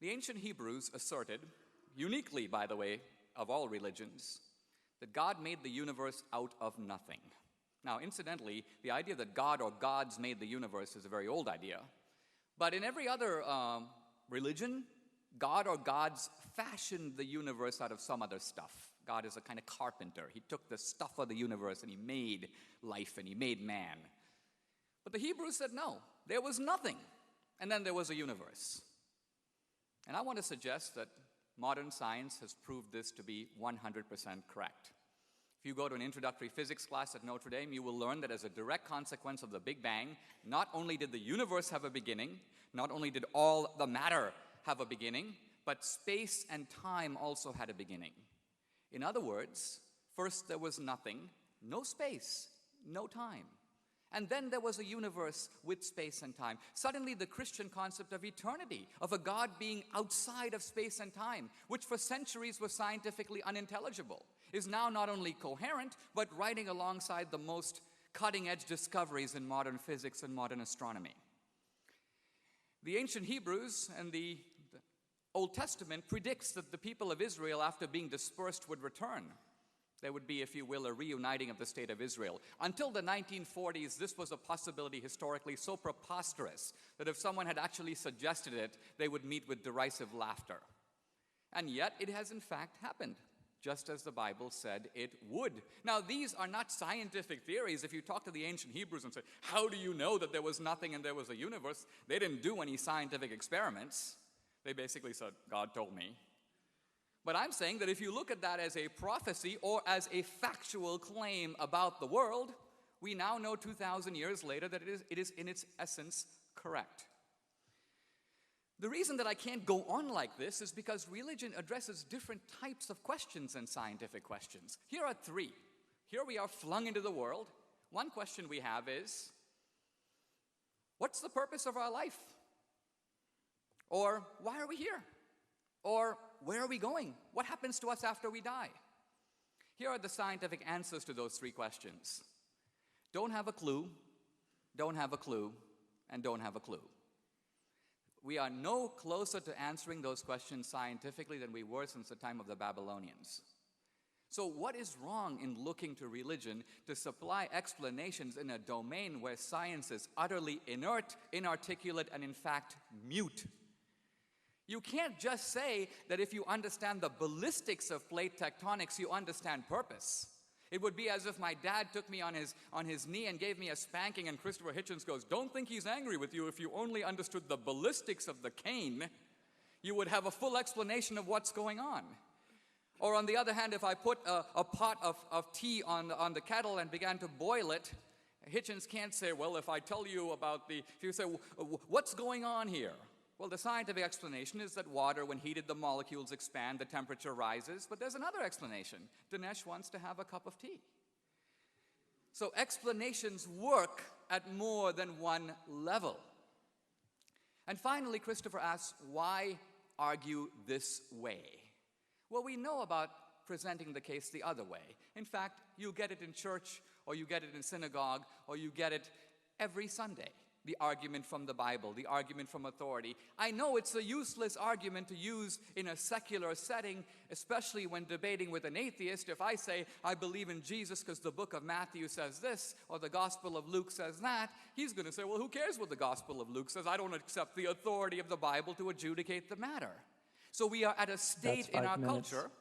The ancient Hebrews asserted, uniquely, by the way, of all religions, that God made the universe out of nothing. Now, incidentally, the idea that God or gods made the universe is a very old idea. But in every other religion, God or gods fashioned the universe out of some other stuff. God is a kind of carpenter. He took the stuff of the universe and he made life and he made man. But the Hebrews said no, there was nothing, and then there was a universe. And I want to suggest that modern science has proved this to be 100% correct. If you go to an introductory physics class at Notre Dame, you will learn that as a direct consequence of the Big Bang, not only did the universe have a beginning, not only did all the matter have a beginning, but space and time also had a beginning. In other words, first there was nothing, no space, no time. And then there was a universe with space and time. Suddenly the Christian concept of eternity, of a God being outside of space and time, which for centuries was scientifically unintelligible, is now not only coherent, but riding alongside the most cutting-edge discoveries in modern physics and modern astronomy. The ancient Hebrews and the Old Testament predicts that the people of Israel, after being dispersed, would return. There would be, if you will, a reuniting of the state of Israel. Until the 1940s, this was a possibility historically so preposterous that if someone had actually suggested it, they would meet with derisive laughter. And yet, it has in fact happened, just as the Bible said it would. Now, these are not scientific theories. If you talk to the ancient Hebrews and say, how do you know that there was nothing and there was a universe? They didn't do any scientific experiments. They basically said, God told me. But I'm saying that if you look at that as a prophecy or as a factual claim about the world, we now know 2,000 years later that it is in its essence correct. The reason that I can't go on like this is because religion addresses different types of questions than scientific questions. Here are three. Here we are flung into the world. One question we have is, what's the purpose of our life? Or, why are we here? Or, where are we going? What happens to us after we die? Here are the scientific answers to those three questions. Don't have a clue, don't have a clue, and don't have a clue. We are no closer to answering those questions scientifically than we were since the time of the Babylonians. So what is wrong in looking to religion to supply explanations in a domain where science is utterly inert, inarticulate, and in fact mute? You can't just say that if you understand the ballistics of plate tectonics, you understand purpose. It would be as if my dad took me on his knee and gave me a spanking, and Christopher Hitchens goes, don't think he's angry with you. If you only understood the ballistics of the cane, you would have a full explanation of what's going on. Or on the other hand, if I put a pot of tea on the kettle and began to boil it, Hitchens can't say, well, if I tell you about if you say, what's going on here? Well, the scientific explanation is that water, when heated, the molecules expand, the temperature rises. But there's another explanation. Dinesh wants to have a cup of tea. So explanations work at more than one level. And finally, Christopher asks, why argue this way? Well, we know about presenting the case the other way. In fact, you get it in church, or you get it in synagogue, or you get it every Sunday. The argument from the Bible, the argument from authority. I know it's a useless argument to use in a secular setting, especially when debating with an atheist. If I say, I believe in Jesus because the book of Matthew says this, or the Gospel of Luke says that, he's going to say, well, who cares what the Gospel of Luke says? I don't accept the authority of the Bible to adjudicate the matter. So we are at a state in our culture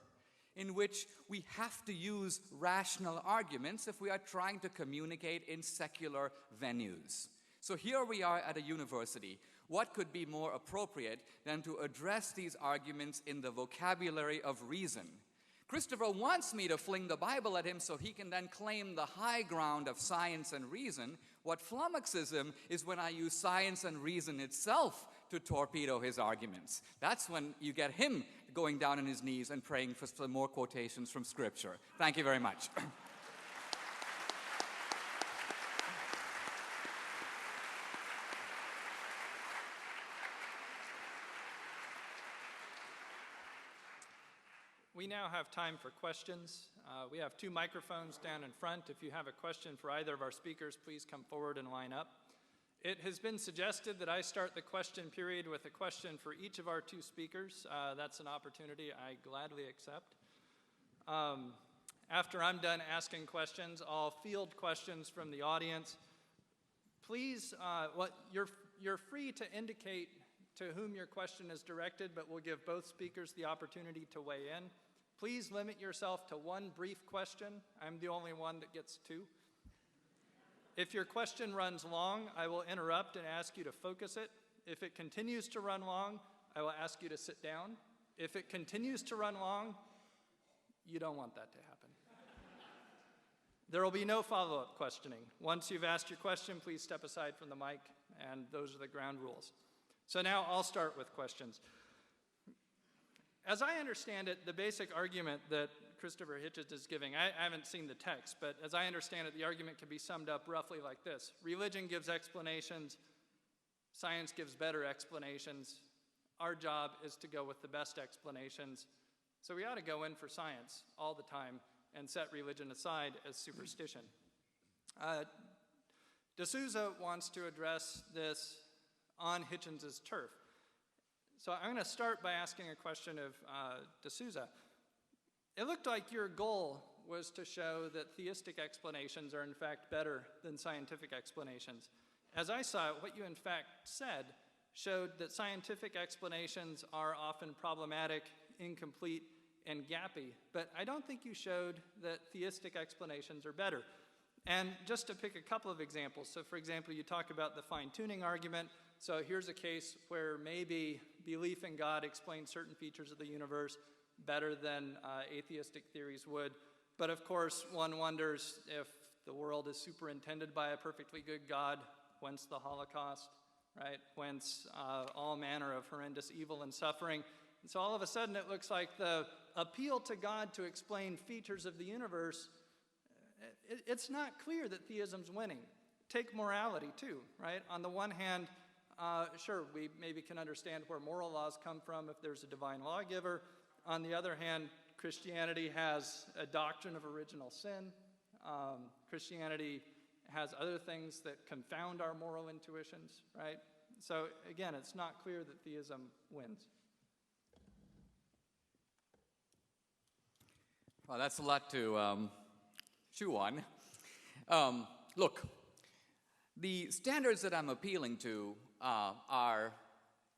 in which we have to use rational arguments if we are trying to communicate in secular venues. So here we are at a university. What could be more appropriate than to address these arguments in the vocabulary of reason? Christopher wants me to fling the Bible at him so he can then claim the high ground of science and reason. What flummoxes him is when I use science and reason itself to torpedo his arguments. That's when you get him going down on his knees and praying for some more quotations from Scripture. Thank you very much. We now have time for questions. We have 2 microphones down in front. If you have a question for either of our speakers, please come forward and line up. It has been suggested that I start the question period with a question for each of our 2 speakers. That's an opportunity I gladly accept. After I'm done asking questions, I'll field questions from the audience. Please, you're free to indicate to whom your question is directed, but we'll give both speakers the opportunity to weigh in. Please limit yourself to 1 brief question. I'm the only one that gets 2. If your question runs long, I will interrupt and ask you to focus it. If it continues to run long, I will ask you to sit down. If it continues to run long, you don't want that to happen. There will be no follow-up questioning. Once you've asked your question, please step aside from the mic, and those are the ground rules. So now I'll start with questions. As I understand it, the basic argument that Christopher Hitchens is giving, I haven't seen the text, but as I understand it, the argument can be summed up roughly like this. Religion gives explanations, science gives better explanations. Our job is to go with the best explanations. So we ought to go in for science all the time and set religion aside as superstition. D'Souza wants to address this on Hitchens' turf. So I'm going to start by asking a question of D'Souza. It looked like your goal was to show that theistic explanations are in fact better than scientific explanations. As I saw it, what you in fact said showed that scientific explanations are often problematic, incomplete, and gappy, but I don't think you showed that theistic explanations are better. And just to pick a couple of examples, so for example, you talk about the fine-tuning argument. So here's a case where maybe belief in God explains certain features of the universe better than atheistic theories would. But of course, one wonders if the world is superintended by a perfectly good God, whence the Holocaust, right? Whence all manner of horrendous evil and suffering. And so all of a sudden it looks like the appeal to God to explain features of the universe, it's not clear that theism's winning. Take morality too, right? On the one hand, sure, we maybe can understand where moral laws come from if there's a divine lawgiver. On the other hand, Christianity has a doctrine of original sin. Christianity has other things that confound our moral intuitions, right? So again, it's not clear that theism wins. Well, that's a lot to chew on. Look, the standards that I'm appealing to are,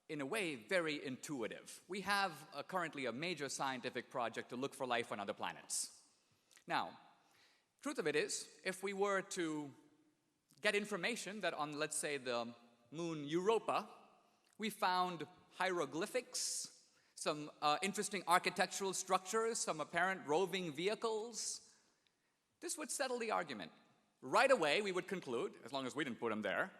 in a way, very intuitive. We have currently a major scientific project to look for life on other planets. Now, truth of it is, if we were to get information that on, let's say, the moon Europa, we found hieroglyphics some interesting architectural structures, some apparent roving vehicles. This would settle the argument. Right away, we would conclude, as long as we didn't put them there,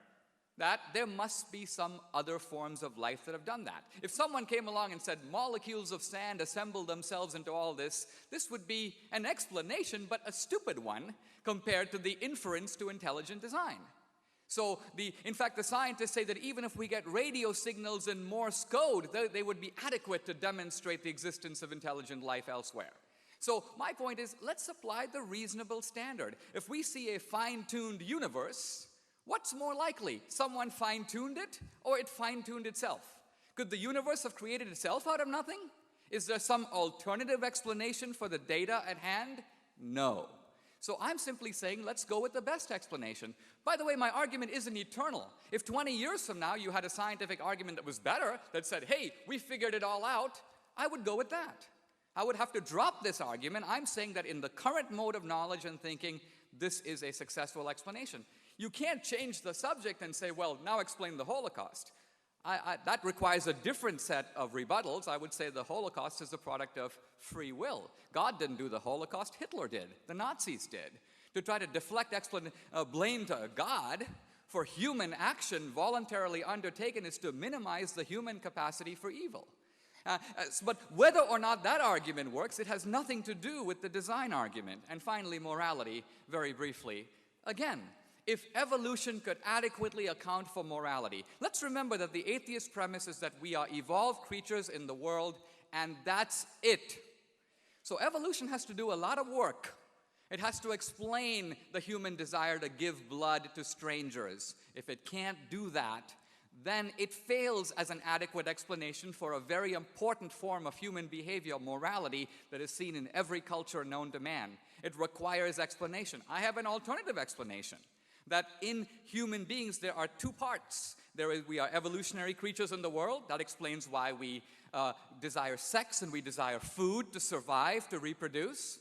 that there must be some other forms of life that have done that. If someone came along and said molecules of sand assemble themselves into all this, this would be an explanation, but a stupid one compared to the inference to intelligent design. So, in fact, the scientists say that even if we get radio signals in Morse code, they would be adequate to demonstrate the existence of intelligent life elsewhere. So, my point is, let's apply the reasonable standard. If we see a fine-tuned universe, what's more likely? Someone fine-tuned it, or it fine-tuned itself? Could the universe have created itself out of nothing? Is there some alternative explanation for the data at hand? No. So I'm simply saying, let's go with the best explanation. By the way, my argument isn't eternal. If 20 years from now you had a scientific argument that was better, that said, hey, we figured it all out, I would go with that. I would have to drop this argument. I'm saying that in the current mode of knowledge and thinking, this is a successful explanation. You can't change the subject and say, well, now explain the Holocaust. That requires a different set of rebuttals. I would say the Holocaust is a product of free will. God didn't do the Holocaust, Hitler did. The Nazis did. To try to deflect blame to God for human action voluntarily undertaken is to minimize the human capacity for evil. But whether or not that argument works, it has nothing to do with the design argument. And finally, morality, very briefly. Again, if evolution could adequately account for morality, let's remember that the atheist premise is that we are evolved creatures in the world, and that's it. So evolution has to do a lot of work. It has to explain the human desire to give blood to strangers. If it can't do that, then it fails as an adequate explanation for a very important form of human behavior, morality, that is seen in every culture known to man. It requires explanation. I have an alternative explanation. That in human beings there are two parts. We are evolutionary creatures in the world. That explains why we desire sex and we desire food to survive, to reproduce.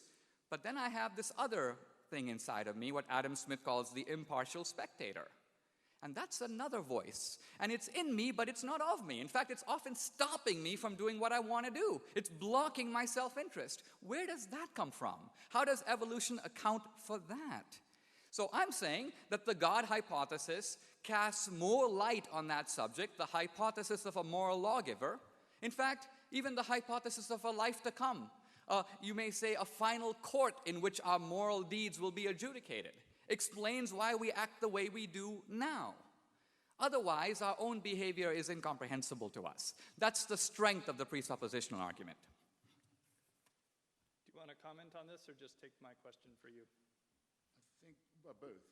But then I have this other thing inside of me, what Adam Smith calls the impartial spectator. And that's another voice. And it's in me, but it's not of me. In fact, it's often stopping me from doing what I want to do. It's blocking my self-interest. Where does that come from? How does evolution account for that? So I'm saying that the God hypothesis casts more light on that subject, the hypothesis of a moral lawgiver. In fact, even the hypothesis of a life to come. You may say a final court in which our moral deeds will be adjudicated. Explains why we act the way we do now. Otherwise, our own behavior is incomprehensible to us. That's the strength of the presuppositional argument. Do you want to comment on this, or just take my question for you? I think both.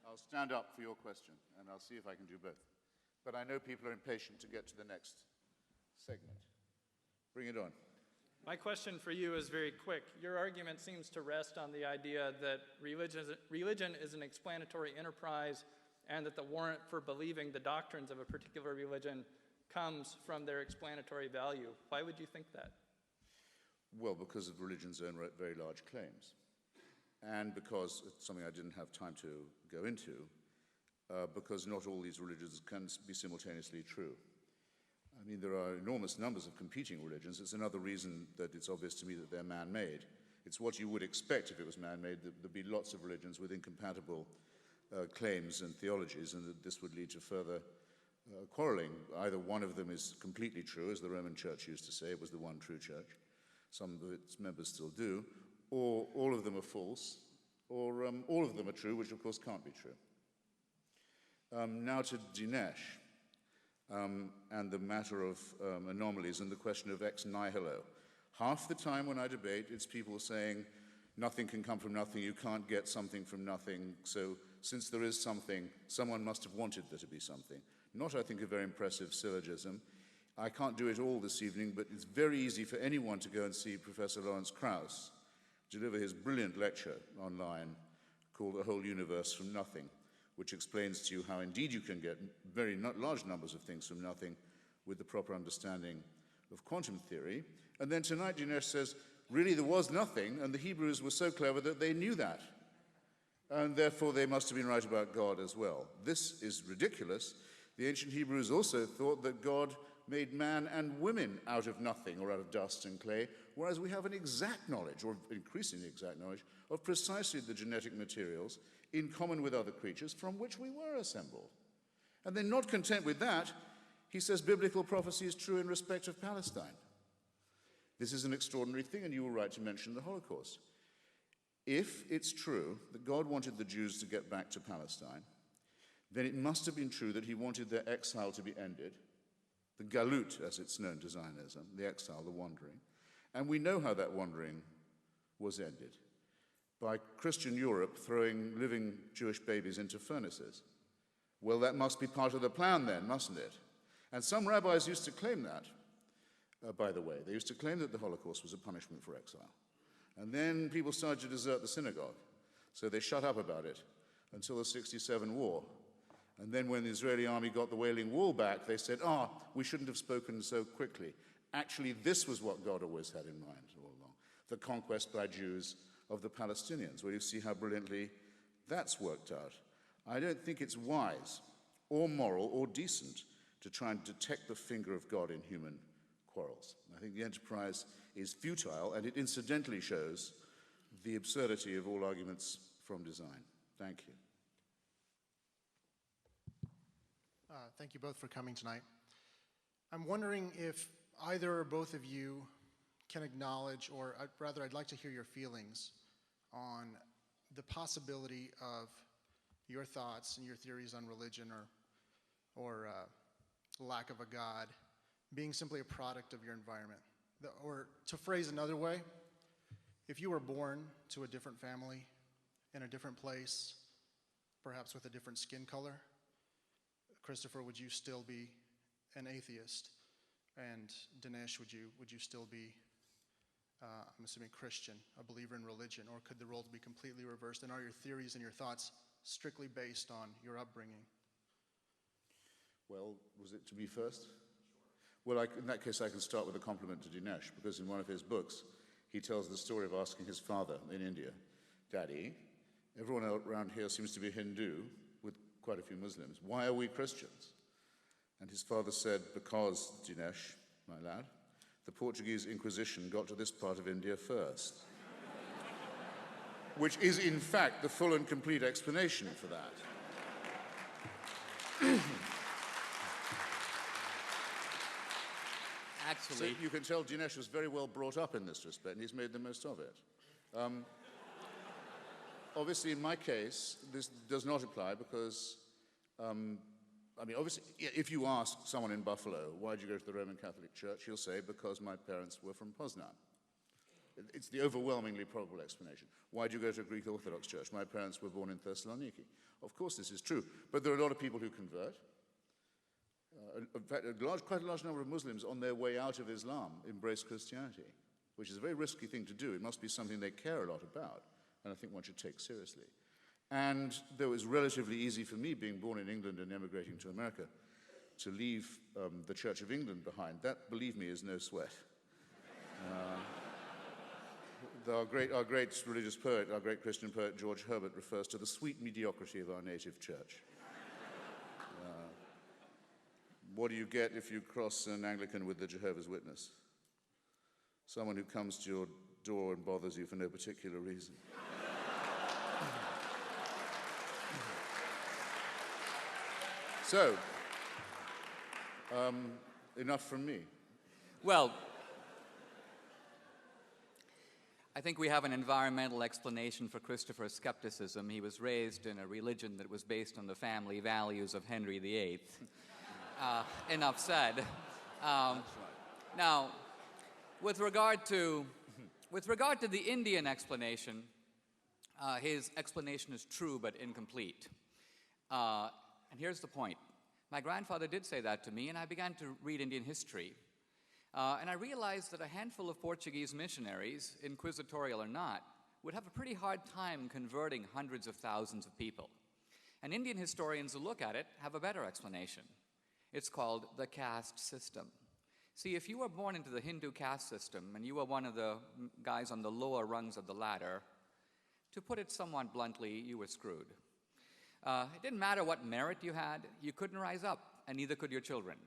I'll stand up for your question, and I'll see if I can do both. But I know people are impatient to get to the next segment. Bring it on. My question for you is very quick. Your argument seems to rest on the idea that religion is an explanatory enterprise, and that the warrant for believing the doctrines of a particular religion comes from their explanatory value. Why would you think that? Well, because of religion's own very large claims. And because, it's something I didn't have time to go into, because not all these religions can be simultaneously true. I mean, there are enormous numbers of competing religions. It's another reason that it's obvious to me that they're man-made. It's what you would expect if it was man-made, that there'd be lots of religions with incompatible claims and theologies, and that this would lead to further quarreling. Either one of them is completely true, as the Roman Church used to say, it was the one true church. Some of its members still do, or all of them are false, or all of them are true, which of course can't be true. Now to Dinesh, and the matter of anomalies and the question of ex nihilo. Half the time when I debate, it's people saying, nothing can come from nothing, you can't get something from nothing, so since there is something, someone must have wanted there to be something. Not, I think, a very impressive syllogism. I can't do it all this evening, but it's very easy for anyone to go and see Professor Lawrence Krauss deliver his brilliant lecture online called The Whole Universe from Nothing, which explains to you how indeed you can get very large numbers of things from nothing with the proper understanding of quantum theory. And then tonight Dinesh says, really there was nothing, and the Hebrews were so clever that they knew that. And therefore they must have been right about God as well. This is ridiculous. The ancient Hebrews also thought that God made man and women out of nothing or out of dust and clay, whereas we have an exact knowledge, or increasingly exact knowledge, of precisely the genetic materials in common with other creatures from which we were assembled. And then, not content with that, he says biblical prophecy is true in respect of Palestine. This is an extraordinary thing, and you were right to mention the Holocaust. If it's true that God wanted the Jews to get back to Palestine, then it must have been true that he wanted their exile to be ended, the galut, as it's known to Zionism, the exile, the wandering. And we know how that wandering was ended, by Christian Europe throwing living Jewish babies into furnaces. Well, that must be part of the plan then, mustn't it? And some rabbis used to claim that, by the way. They used to claim that the Holocaust was a punishment for exile. And then people started to desert the synagogue, so they shut up about it until the 1967 war. And then when the Israeli army got the Wailing Wall back, they said, we shouldn't have spoken so quickly. Actually, this was what God always had in mind all along, the conquest by Jews of the Palestinians. Well, you see how brilliantly that's worked out. I don't think it's wise or moral or decent to try and detect the finger of God in human quarrels. I think the enterprise is futile, and it incidentally shows the absurdity of all arguments from design. Thank you. Thank you both for coming tonight. I'm wondering if either or both of you can acknowledge, or rather I'd like to hear your feelings on the possibility of your thoughts and your theories on religion or lack of a God being simply a product of your environment. Or to phrase another way, if you were born to a different family in a different place, perhaps with a different skin color, Christopher, would you still be an atheist? And Dinesh, would you still be, I'm assuming, Christian, a believer in religion? Or could the roles be completely reversed? And are your theories and your thoughts strictly based on your upbringing? Well, was it to me first? Well, in that case, I can start with a compliment to Dinesh, because in one of his books, he tells the story of asking his father in India, Daddy, everyone around here seems to be Hindu, with quite a few Muslims. Why are we Christians? And his father said, because, Dinesh, my lad, the Portuguese Inquisition got to this part of India first. Which is, in fact, the full and complete explanation for that. Actually, So you can tell Dinesh was very well brought up in this respect, and he's made the most of it. Obviously, in my case, this does not apply because, obviously, if you ask someone in Buffalo, why did you go to the Roman Catholic Church, he'll say, because my parents were from Poznan. It's the overwhelmingly probable explanation. Why did you go to a Greek Orthodox church? My parents were born in Thessaloniki. Of course, this is true, but there are a lot of people who convert. In fact, quite a large number of Muslims on their way out of Islam embrace Christianity, which is a very risky thing to do. It must be something they care a lot about, and I think one should take seriously. And though it was relatively easy for me, being born in England and emigrating to America, to leave the Church of England behind, that, believe me, is no sweat. Our great religious poet, our great Christian poet, George Herbert, refers to the sweet mediocrity of our native church. What do you get if you cross an Anglican with the Jehovah's Witness? Someone who comes to your door and bothers you for no particular reason. So, enough from me. well, I think we have an environmental explanation for Christopher's skepticism. He was raised in a religion that was based on the family values of Henry VIII. Enough said. Now, with regard to the Indian explanation, his explanation is true but incomplete. And here's the point. My grandfather did say that to me, and I began to read Indian history. And I realized that a handful of Portuguese missionaries, inquisitorial or not, would have a pretty hard time converting hundreds of thousands of people. And Indian historians who look at it have a better explanation. It's called the caste system. See, if you were born into the Hindu caste system and you were one of the guys on the lower rungs of the ladder, to put it somewhat bluntly, you were screwed. It didn't matter what merit you had, you couldn't rise up. and neither could your children.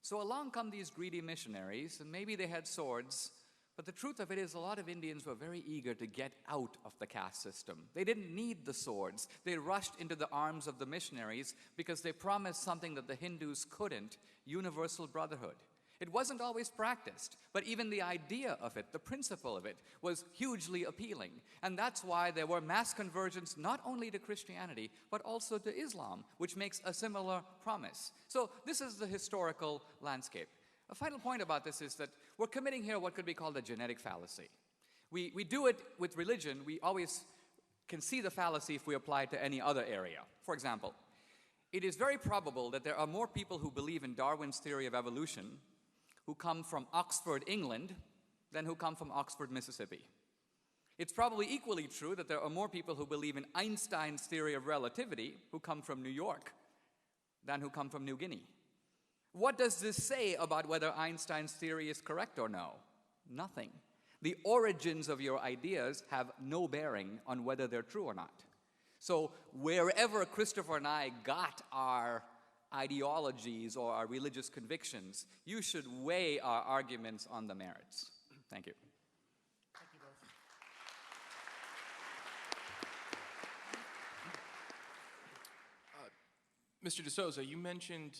So along come these greedy missionaries, and maybe they had swords, but the truth of it is a lot of Indians were very eager to get out of the caste system. They didn't need the swords. They rushed into the arms of the missionaries because they promised something that the Hindus couldn't, universal brotherhood. It wasn't always practiced, but even the idea of it, the principle of it, was hugely appealing. And that's why there were mass conversions not only to Christianity, but also to Islam, which makes a similar promise. So this is the historical landscape. A final point about this is that we're committing here what could be called a genetic fallacy. We do it with religion. We always can see the fallacy if we apply it to any other area. For example, it is very probable that there are more people who believe in Darwin's theory of evolution who come from Oxford, England, than who come from Oxford, Mississippi. It's probably equally true that there are more people who believe in Einstein's theory of relativity who come from New York than who come from New Guinea. What does this say about whether Einstein's theory is correct or no? Nothing. The origins of your ideas have no bearing on whether they're true or not. So wherever Christopher and I got our ideologies or our religious convictions, you should weigh our arguments on the merits. Thank you. Thank you both. Mr. D'Souza, you mentioned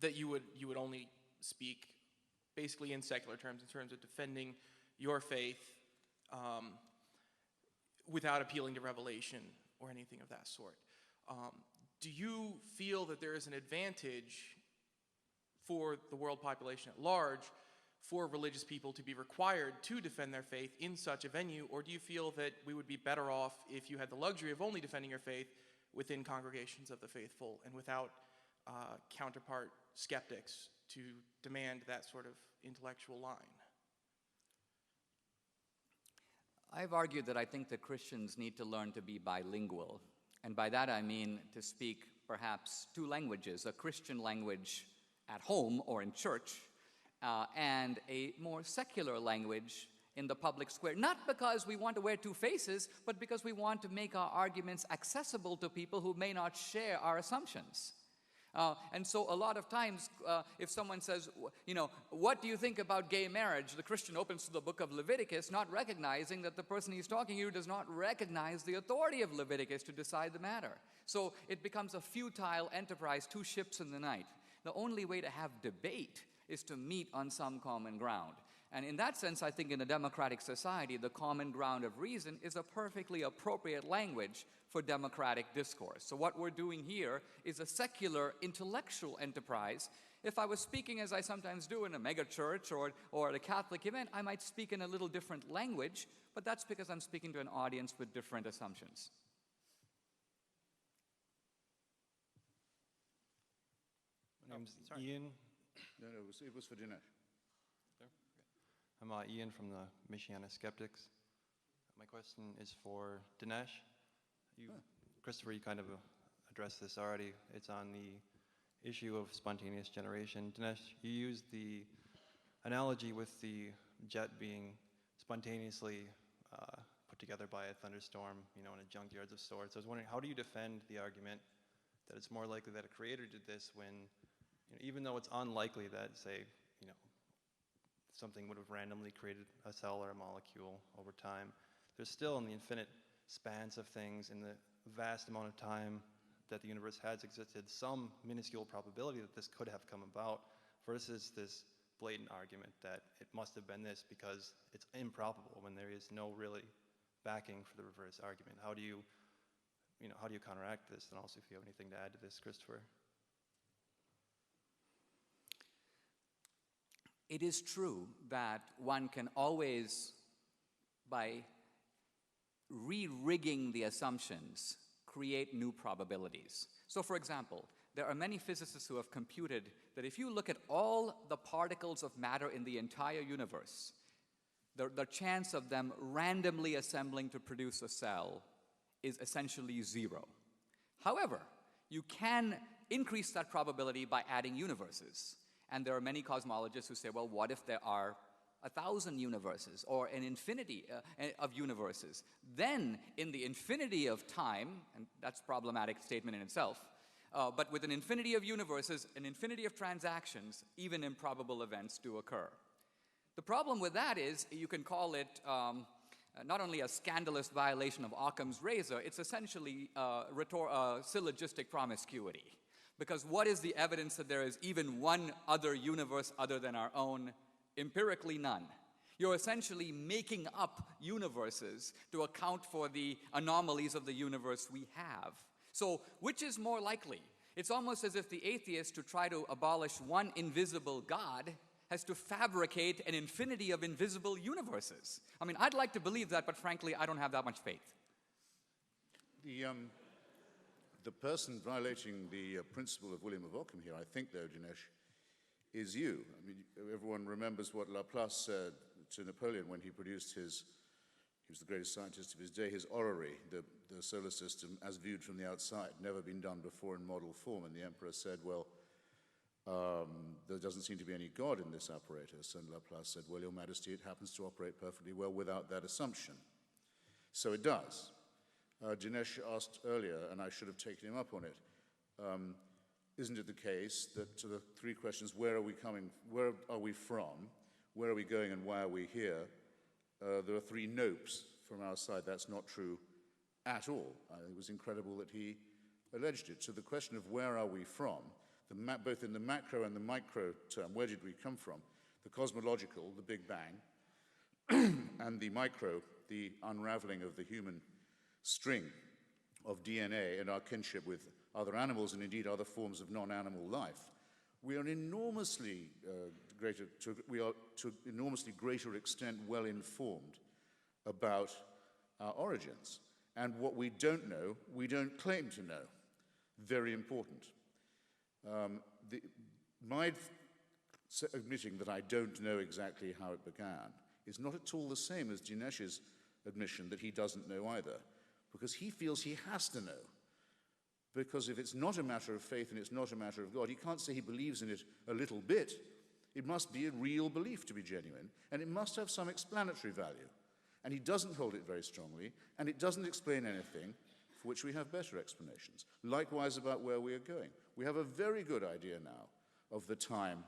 that you would only speak basically in secular terms, in terms of defending your faith without appealing to revelation or anything of that sort. Do you feel that there is an advantage for the world population at large for religious people to be required to defend their faith in such a venue, or do you feel that we would be better off if you had the luxury of only defending your faith within congregations of the faithful and without counterpart skeptics to demand that sort of intellectual line? I've argued that I think that Christians need to learn to be bilingual. And by that I mean to speak perhaps two languages, a Christian language at home or in church, and a more secular language in the public square. Not because we want to wear two faces, but because we want to make our arguments accessible to people who may not share our assumptions. And so a lot of times, if someone says, what do you think about gay marriage? The Christian opens to the book of Leviticus, not recognizing that the person he's talking to does not recognize the authority of Leviticus to decide the matter. So it becomes a futile enterprise, two ships in the night. The only way to have debate is to meet on some common ground. And in that sense, I think in a democratic society, the common ground of reason is a perfectly appropriate language for democratic discourse. So what we're doing here is a secular intellectual enterprise. If I was speaking, as I sometimes do, in a megachurch or at a Catholic event, I might speak in a little different language, but that's because I'm speaking to an audience with different assumptions. My name's Ian. No, it was for Dinesh. I'm Ian from the Michiana Skeptics. My question is for Dinesh. Christopher, you kind of addressed this already. It's on the issue of spontaneous generation. Dinesh, you used the analogy with the jet being spontaneously put together by a thunderstorm, in a junkyard of sorts. I was wondering, how do you defend the argument that it's more likely that a creator did this when, even though it's unlikely that, say, something would have randomly created a cell or a molecule over time, there's still, in the infinite spans of things, in the vast amount of time that the universe has existed, some minuscule probability that this could have come about, versus this blatant argument that it must have been this because it's improbable when there is no really backing for the reverse argument. How do you counteract this? And also, if you have anything to add to this, Christopher. It is true that one can always, by re-rigging the assumptions, create new probabilities. So for example, there are many physicists who have computed that if you look at all the particles of matter in the entire universe, the chance of them randomly assembling to produce a cell is essentially zero. However, you can increase that probability by adding universes. And there are many cosmologists who say, well, what if there are 1,000 universes or an infinity of universes? Then, in the infinity of time, and that's a problematic statement in itself, But with an infinity of universes, an infinity of transactions, even improbable events do occur. The problem with that is you can call it not only a scandalous violation of Occam's razor, it's essentially syllogistic promiscuity. Because what is the evidence that there is even one other universe other than our own? Empirically, none. You're essentially making up universes to account for the anomalies of the universe we have. So, which is more likely? It's almost as if the atheist, to try to abolish one invisible God, has to fabricate an infinity of invisible universes. I mean, I'd like to believe that, but frankly, I don't have that much faith. The person violating the principle of William of Ockham here, I think, though, Dinesh, is you. I mean, everyone remembers what Laplace said to Napoleon when he produced he was the greatest scientist of his day, his orrery, the solar system as viewed from the outside, never been done before in model form. And the emperor said, well, there doesn't seem to be any God in this apparatus. And Laplace said, well, Your Majesty, it happens to operate perfectly well without that assumption. So it does. Dinesh asked earlier, and I should have taken him up on it, isn't it the case that to the three questions, where are we coming, where are we from, where are we going, and why are we here, there are three nopes from our side. That's not true at all. It was incredible that he alleged it. So the question of where are we from, both in the macro and the micro term, where did we come from, the cosmological, the Big Bang, and the micro, the unraveling of the human string of DNA and our kinship with other animals and indeed other forms of non-animal life, we are enormously to enormously greater extent well informed about our origins. And what we don't know, we don't claim to know. Very important. My admitting that I don't know exactly how it began is not at all the same as Dinesh's admission that he doesn't know either, because he feels he has to know. Because if it's not a matter of faith and it's not a matter of God, he can't say he believes in it a little bit. It must be a real belief to be genuine, and it must have some explanatory value. And he doesn't hold it very strongly, and it doesn't explain anything for which we have better explanations. Likewise about where we are going. We have a very good idea now of the time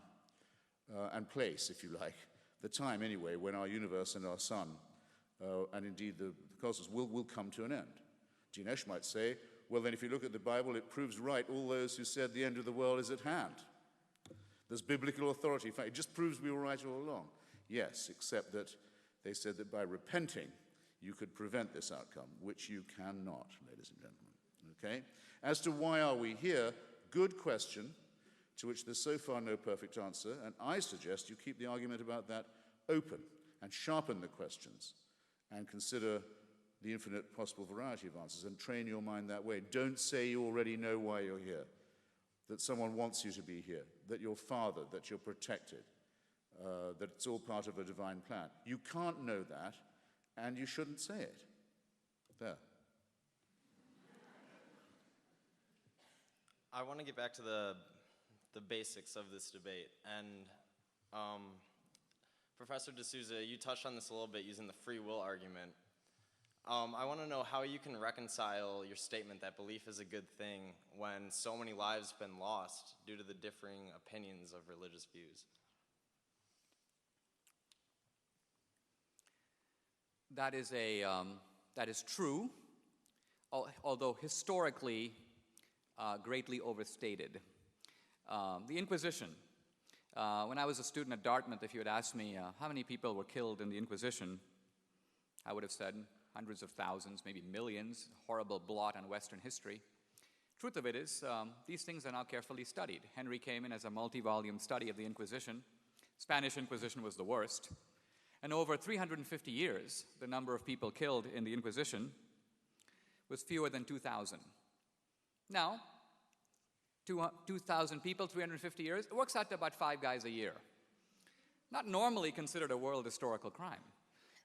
and place, if you like, the time anyway, when our universe and our sun, and indeed the cosmos, will come to an end. Dinesh might say, well, then if you look at the Bible, it proves right all those who said the end of the world is at hand. There's biblical authority. In fact, it just proves we were right all along. Yes, except that they said that by repenting, you could prevent this outcome, which you cannot, ladies and gentlemen. Okay? As to why are we here, good question, to which there's so far no perfect answer, and I suggest you keep the argument about that open and sharpen the questions and consider the infinite possible variety of answers and train your mind that way. Don't say you already know why you're here, that someone wants you to be here, that you're fathered, that you're protected, that it's all part of a divine plan. You can't know that, and you shouldn't say it. There. I want to get back to the basics of this debate. And Professor D'Souza, you touched on this a little bit using the free will argument. I want to know how you can reconcile your statement that belief is a good thing when so many lives have been lost due to the differing opinions of religious views. That is true, although historically greatly overstated. The Inquisition. When I was a student at Dartmouth, if you had asked me how many people were killed in the Inquisition, I would have said hundreds of thousands, maybe millions, horrible blot on Western history. Truth of it is, these things are now carefully studied. Henry came in as a multi-volume study of the Inquisition. Spanish Inquisition was the worst. And over 350 years, the number of people killed in the Inquisition was fewer than 2,000. Now, 2,000 people, 350 years, it works out to about 5 guys a year. Not normally considered a world historical crime.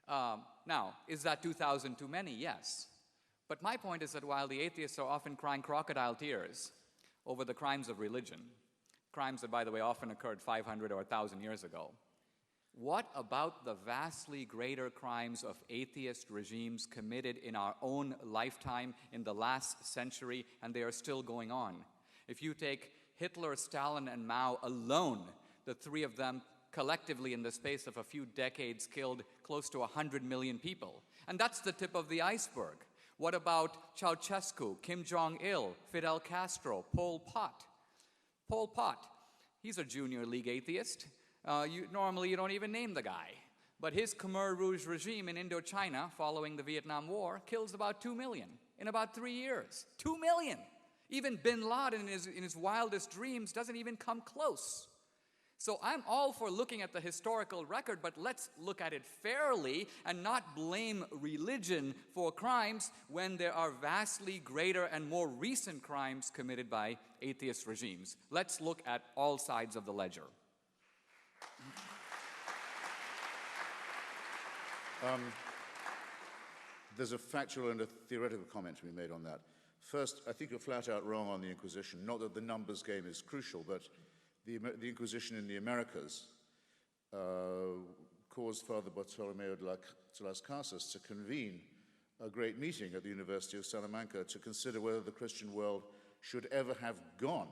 Now, is that 2,000 too many? Yes. But my point is that while the atheists are often crying crocodile tears over the crimes of religion, crimes that, by the way, often occurred 500 or 1,000 years ago, what about the vastly greater crimes of atheist regimes committed in our own lifetime in the last century, and they are still going on? If you take Hitler, Stalin, and Mao alone, the three of them collectively in the space of a few decades killed close to 100 million people. And that's the tip of the iceberg. What about Ceausescu, Kim Jong-il, Fidel Castro, Pol Pot? Pol Pot, he's a junior league atheist. Normally you don't even name the guy. But his Khmer Rouge regime in Indochina, following the Vietnam War, kills about 2 million in about 3 years. 2 million! Even bin Laden in his wildest dreams doesn't even come close. So I'm all for looking at the historical record, but let's look at it fairly and not blame religion for crimes when there are vastly greater and more recent crimes committed by atheist regimes. Let's look at all sides of the ledger. There's a factual and a theoretical comment to be made on that. First, I think you're flat out wrong on the Inquisition. Not that the numbers game is crucial, but the Inquisition in the Americas caused Father Bartolomeo de las Casas to convene a great meeting at the University of Salamanca to consider whether the Christian world should ever have gone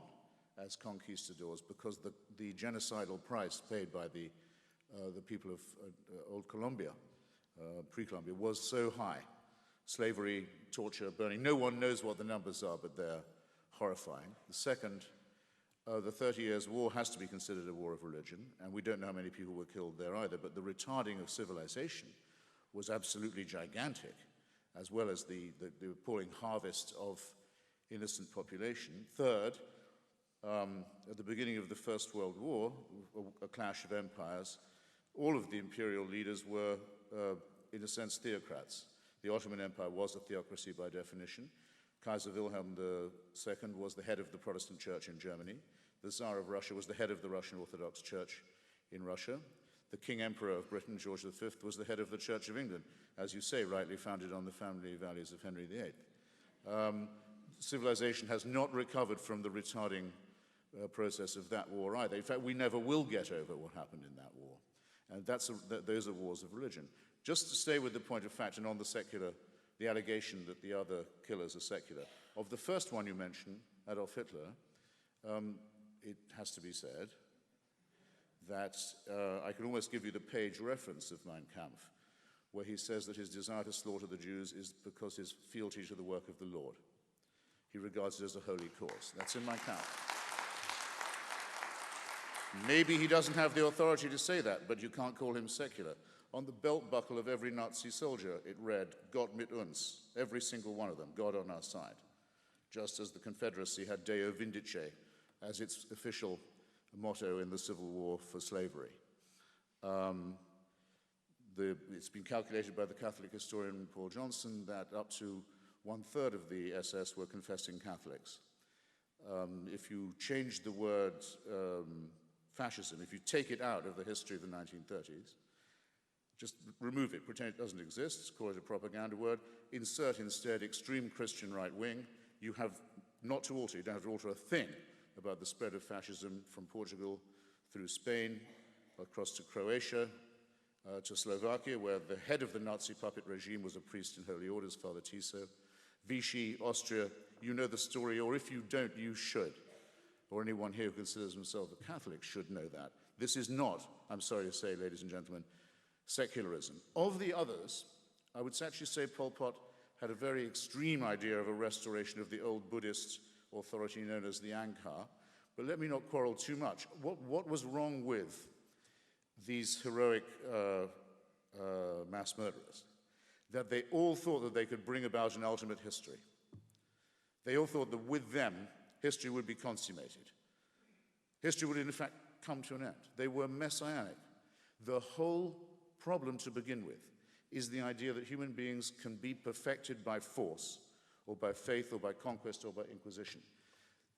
as conquistadors, because the genocidal price paid by the people of old Colombia, pre-Colombia, was so high. Slavery, torture, burning. No one knows what the numbers are, but they're horrifying. The second, the 30 Years' War has to be considered a war of religion, and we don't know how many people were killed there either, but the retarding of civilization was absolutely gigantic, as well as the appalling harvest of innocent population. Third, at the beginning of the First World War, a clash of empires, all of the imperial leaders were, in a sense, theocrats. The Ottoman Empire was a theocracy by definition. Kaiser Wilhelm II was the head of the Protestant Church in Germany. The Tsar of Russia was the head of the Russian Orthodox Church in Russia. The King Emperor of Britain, George V, was the head of the Church of England, as you say, rightly founded on the family values of Henry VIII. Civilization has not recovered from the retarding process of that war either. In fact, we never will get over what happened in that war. And those are wars of religion. Just to stay with the point of fact and on the allegation that the other killers are secular. Of the first one you mentioned, Adolf Hitler, it has to be said that I can almost give you the page reference of Mein Kampf, where he says that his desire to slaughter the Jews is because his fealty to the work of the Lord. He regards it as a holy cause. That's in Mein Kampf. Maybe he doesn't have the authority to say that, but you can't call him secular. On the belt buckle of every Nazi soldier, it read, Gott mit uns, every single one of them, God on our side. Just as the Confederacy had Deo Vindice as its official motto in the Civil War for slavery. It's been calculated by the Catholic historian Paul Johnson that up to 1/3 of the SS were confessing Catholics. If you change the word fascism, if you take it out of the history of the 1930s, just remove it, pretend it doesn't exist, call it a propaganda word, insert instead extreme Christian right wing, you have not to alter, you don't have to alter a thing about the spread of fascism from Portugal through Spain, across to Croatia, to Slovakia, where the head of the Nazi puppet regime was a priest in holy orders, Father Tiso. Vichy, Austria, you know the story, or if you don't, you should. Or anyone here who considers himself a Catholic should know that. This is not, I'm sorry to say, ladies and gentlemen, secularism. Of the others, I would actually say Pol Pot had a very extreme idea of a restoration of the old Buddhist authority known as the Angkar. But let me not quarrel too much. What was wrong with these heroic mass murderers? That they all thought that they could bring about an ultimate history. They all thought that with them, history would be consummated. History would in fact come to an end. They were messianic. The whole problem to begin with is the idea that human beings can be perfected by force, or by faith, or by conquest, or by inquisition.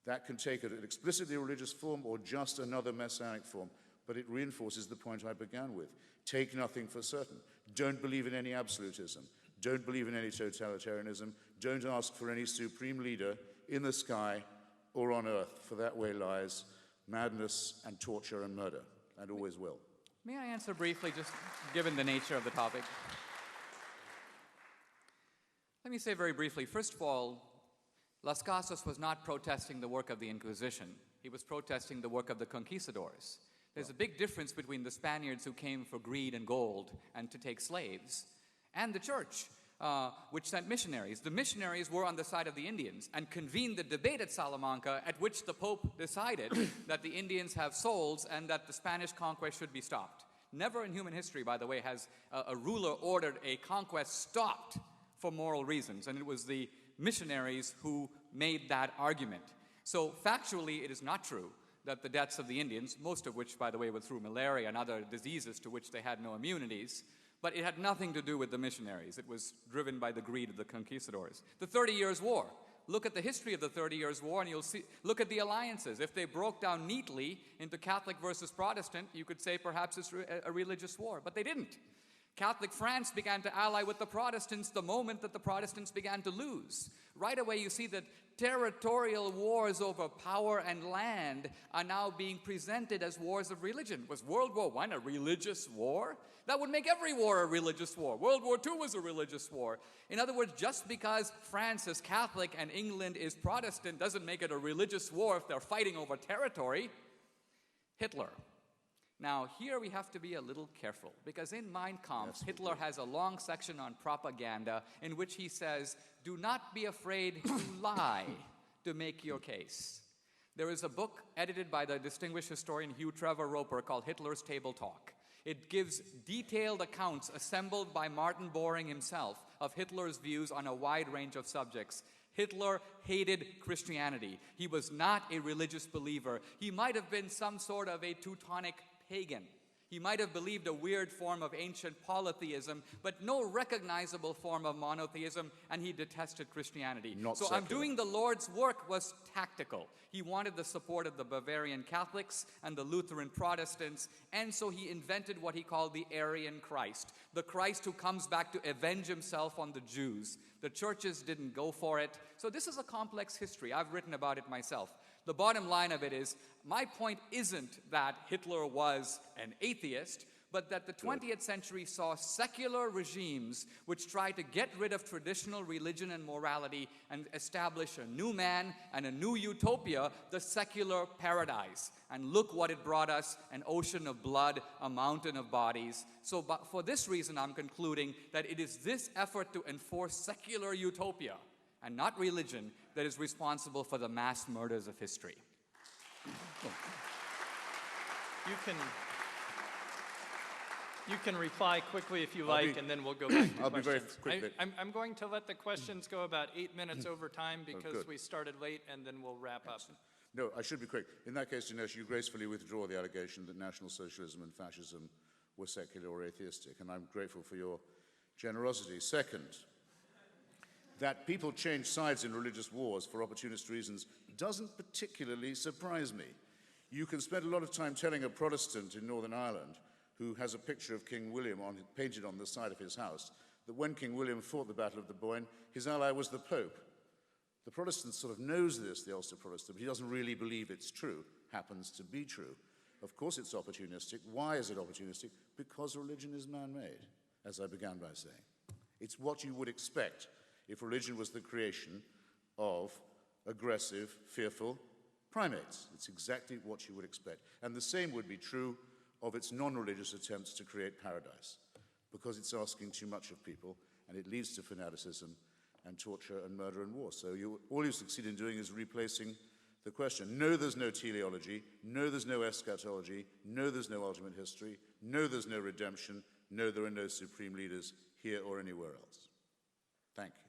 That can take an explicitly religious form or just another messianic form, but it reinforces the point I began with. Take nothing for certain. Don't believe in any absolutism. Don't believe in any totalitarianism. Don't ask for any supreme leader in the sky or on earth, for that way lies madness and torture and murder, and always will. May I answer briefly, just given the nature of the topic? Let me say very briefly, first of all, Las Casas was not protesting the work of the Inquisition. He was protesting the work of the conquistadors. There's a big difference between the Spaniards who came for greed and gold and to take slaves, and the church, which sent missionaries. The missionaries were on the side of the Indians and convened the debate at Salamanca, at which the Pope decided that the Indians have souls and that the Spanish conquest should be stopped. Never in human history, by the way, has a ruler ordered a conquest stopped for moral reasons, and it was the missionaries who made that argument. So factually, it is not true that the deaths of the Indians, most of which, by the way, were through malaria and other diseases to which they had no immunities, but it had nothing to do with the missionaries. It was driven by the greed of the conquistadors. The 30 Years' War. Look at the history of the 30 Years' War and you'll see, look at the alliances. If they broke down neatly into Catholic versus Protestant, you could say perhaps it's a religious war, but they didn't. Catholic France began to ally with the Protestants the moment that the Protestants began to lose. Right away you see that territorial wars over power and land are now being presented as wars of religion. Was World War I a religious war? That would make every war a religious war. World War II was a religious war. In other words, just because France is Catholic and England is Protestant doesn't make it a religious war if they're fighting over territory. Hitler. Now, here we have to be a little careful, because in Mein Kampf, Hitler has a long section on propaganda in which he says, do not be afraid to lie to make your case. There is a book edited by the distinguished historian Hugh Trevor Roper called Hitler's Table Talk. It gives detailed accounts assembled by Martin Boring himself of Hitler's views on a wide range of subjects. Hitler hated Christianity. He was not a religious believer. He might have been some sort of a Teutonic pagan. He might have believed a weird form of ancient polytheism, but no recognizable form of monotheism, and he detested Christianity. Not so secular. Undoing the Lord's work was tactical. He wanted the support of the Bavarian Catholics and the Lutheran Protestants, and so he invented what he called the Aryan Christ, the Christ who comes back to avenge himself on the Jews. The churches didn't go for it. So this is a complex history. I've written about it myself. The bottom line of it is, my point isn't that Hitler was an atheist, but that the 20th century saw secular regimes which tried to get rid of traditional religion and morality and establish a new man and a new utopia, the secular paradise. And look what it brought us, an ocean of blood, a mountain of bodies. So for this reason, I'm concluding that it is this effort to enforce secular utopia and not religion that is responsible for the mass murders of history. You can reply quickly if you like, and then we'll go back to I'll be very questions. quick. I'm going to let the questions go about 8 minutes over time because good. we started late, and then we'll wrap up. No, I should be quick. In that case, Dinesh, you gracefully withdraw the allegation that National Socialism and Fascism were secular or atheistic, and I'm grateful for your generosity. Second, that people change sides in religious wars for opportunist reasons doesn't particularly surprise me. You can spend a lot of time telling a Protestant in Northern Ireland who has a picture of King William painted on the side of his house that when King William fought the Battle of the Boyne, his ally was the Pope. The Protestant sort of knows this, the Ulster Protestant, but he doesn't really believe it's true, happens to be true. Of course it's opportunistic. Why is it opportunistic? Because religion is man-made, as I began by saying. It's what you would expect if religion was the creation of aggressive, fearful primates. It's exactly what you would expect. And the same would be true of its non-religious attempts to create paradise, because it's asking too much of people, and it leads to fanaticism and torture and murder and war. So all you succeed in doing is replacing the question. No, there's no teleology. No, there's no eschatology. No, there's no ultimate history. No, there's no redemption. No, there are no supreme leaders here or anywhere else. Thank you.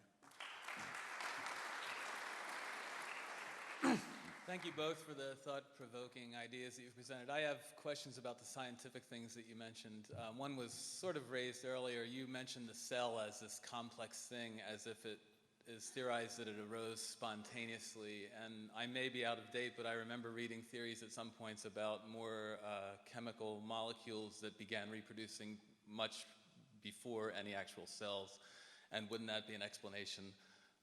Thank you both for the thought-provoking ideas that you've presented. I have questions about the scientific things that you mentioned. One was sort of raised earlier. You mentioned the cell as this complex thing, as if it is theorized that it arose spontaneously. And I may be out of date, but I remember reading theories at some points about more chemical molecules that began reproducing much before any actual cells. And wouldn't that be an explanation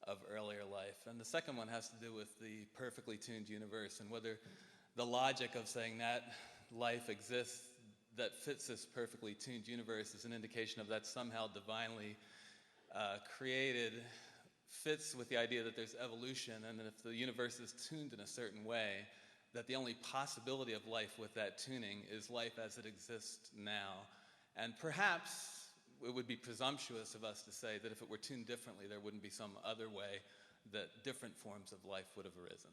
of earlier life? And the second one has to do with the perfectly tuned universe and whether the logic of saying that life exists that fits this perfectly tuned universe is an indication of that somehow divinely created, fits with the idea that there's evolution, and that if the universe is tuned in a certain way, that the only possibility of life with that tuning is life as it exists now. And perhaps it would be presumptuous of us to say that if it were tuned differently, there wouldn't be some other way that different forms of life would have arisen.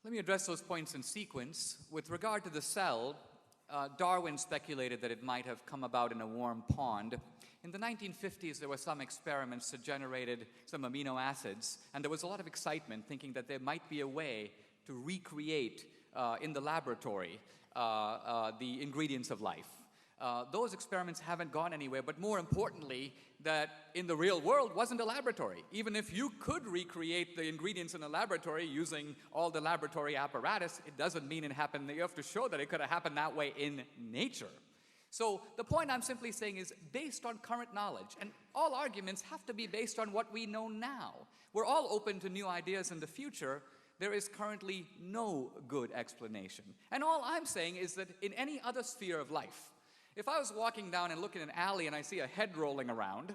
Let me address those points in sequence. With regard to the cell, Darwin speculated that it might have come about in a warm pond. In the 1950s, there were some experiments that generated some amino acids, and there was a lot of excitement thinking that there might be a way to recreate in the laboratory the ingredients of life. Those experiments haven't gone anywhere, but more importantly, that in the real world wasn't a laboratory. Even if you could recreate the ingredients in a laboratory using all the laboratory apparatus, it doesn't mean it happened. You have to show that it could have happened that way in nature. So the point I'm simply saying is based on current knowledge, and all arguments have to be based on what we know now. We're all open to new ideas in the future. There is currently no good explanation. And all I'm saying is that in any other sphere of life, if I was walking down and looking in an alley and I see a head rolling around,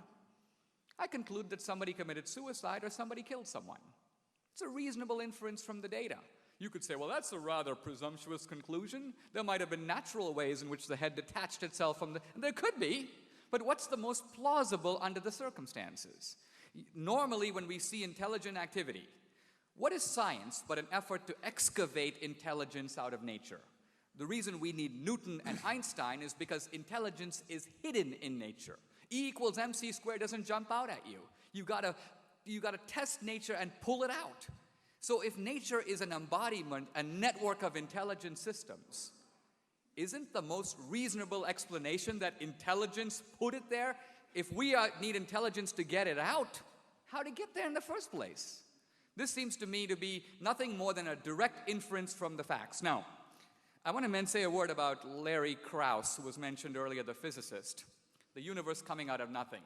I conclude that somebody committed suicide or somebody killed someone. It's a reasonable inference from the data. You could say, well, that's a rather presumptuous conclusion. There might have been natural ways in which the head detached itself from the... There could be, but what's the most plausible under the circumstances? Normally, when we see intelligent activity, what is science but an effort to excavate intelligence out of nature? The reason we need Newton and Einstein is because intelligence is hidden in nature. E equals mc squared doesn't jump out at you. You gotta test nature and pull it out. So if nature is an embodiment, a network of intelligent systems, isn't the most reasonable explanation that intelligence put it there? If we need intelligence to get it out, how to get there in the first place? This seems to me to be nothing more than a direct inference from the facts. Now, I want to say a word about Larry Krauss, who was mentioned earlier, the physicist. The universe coming out of nothing.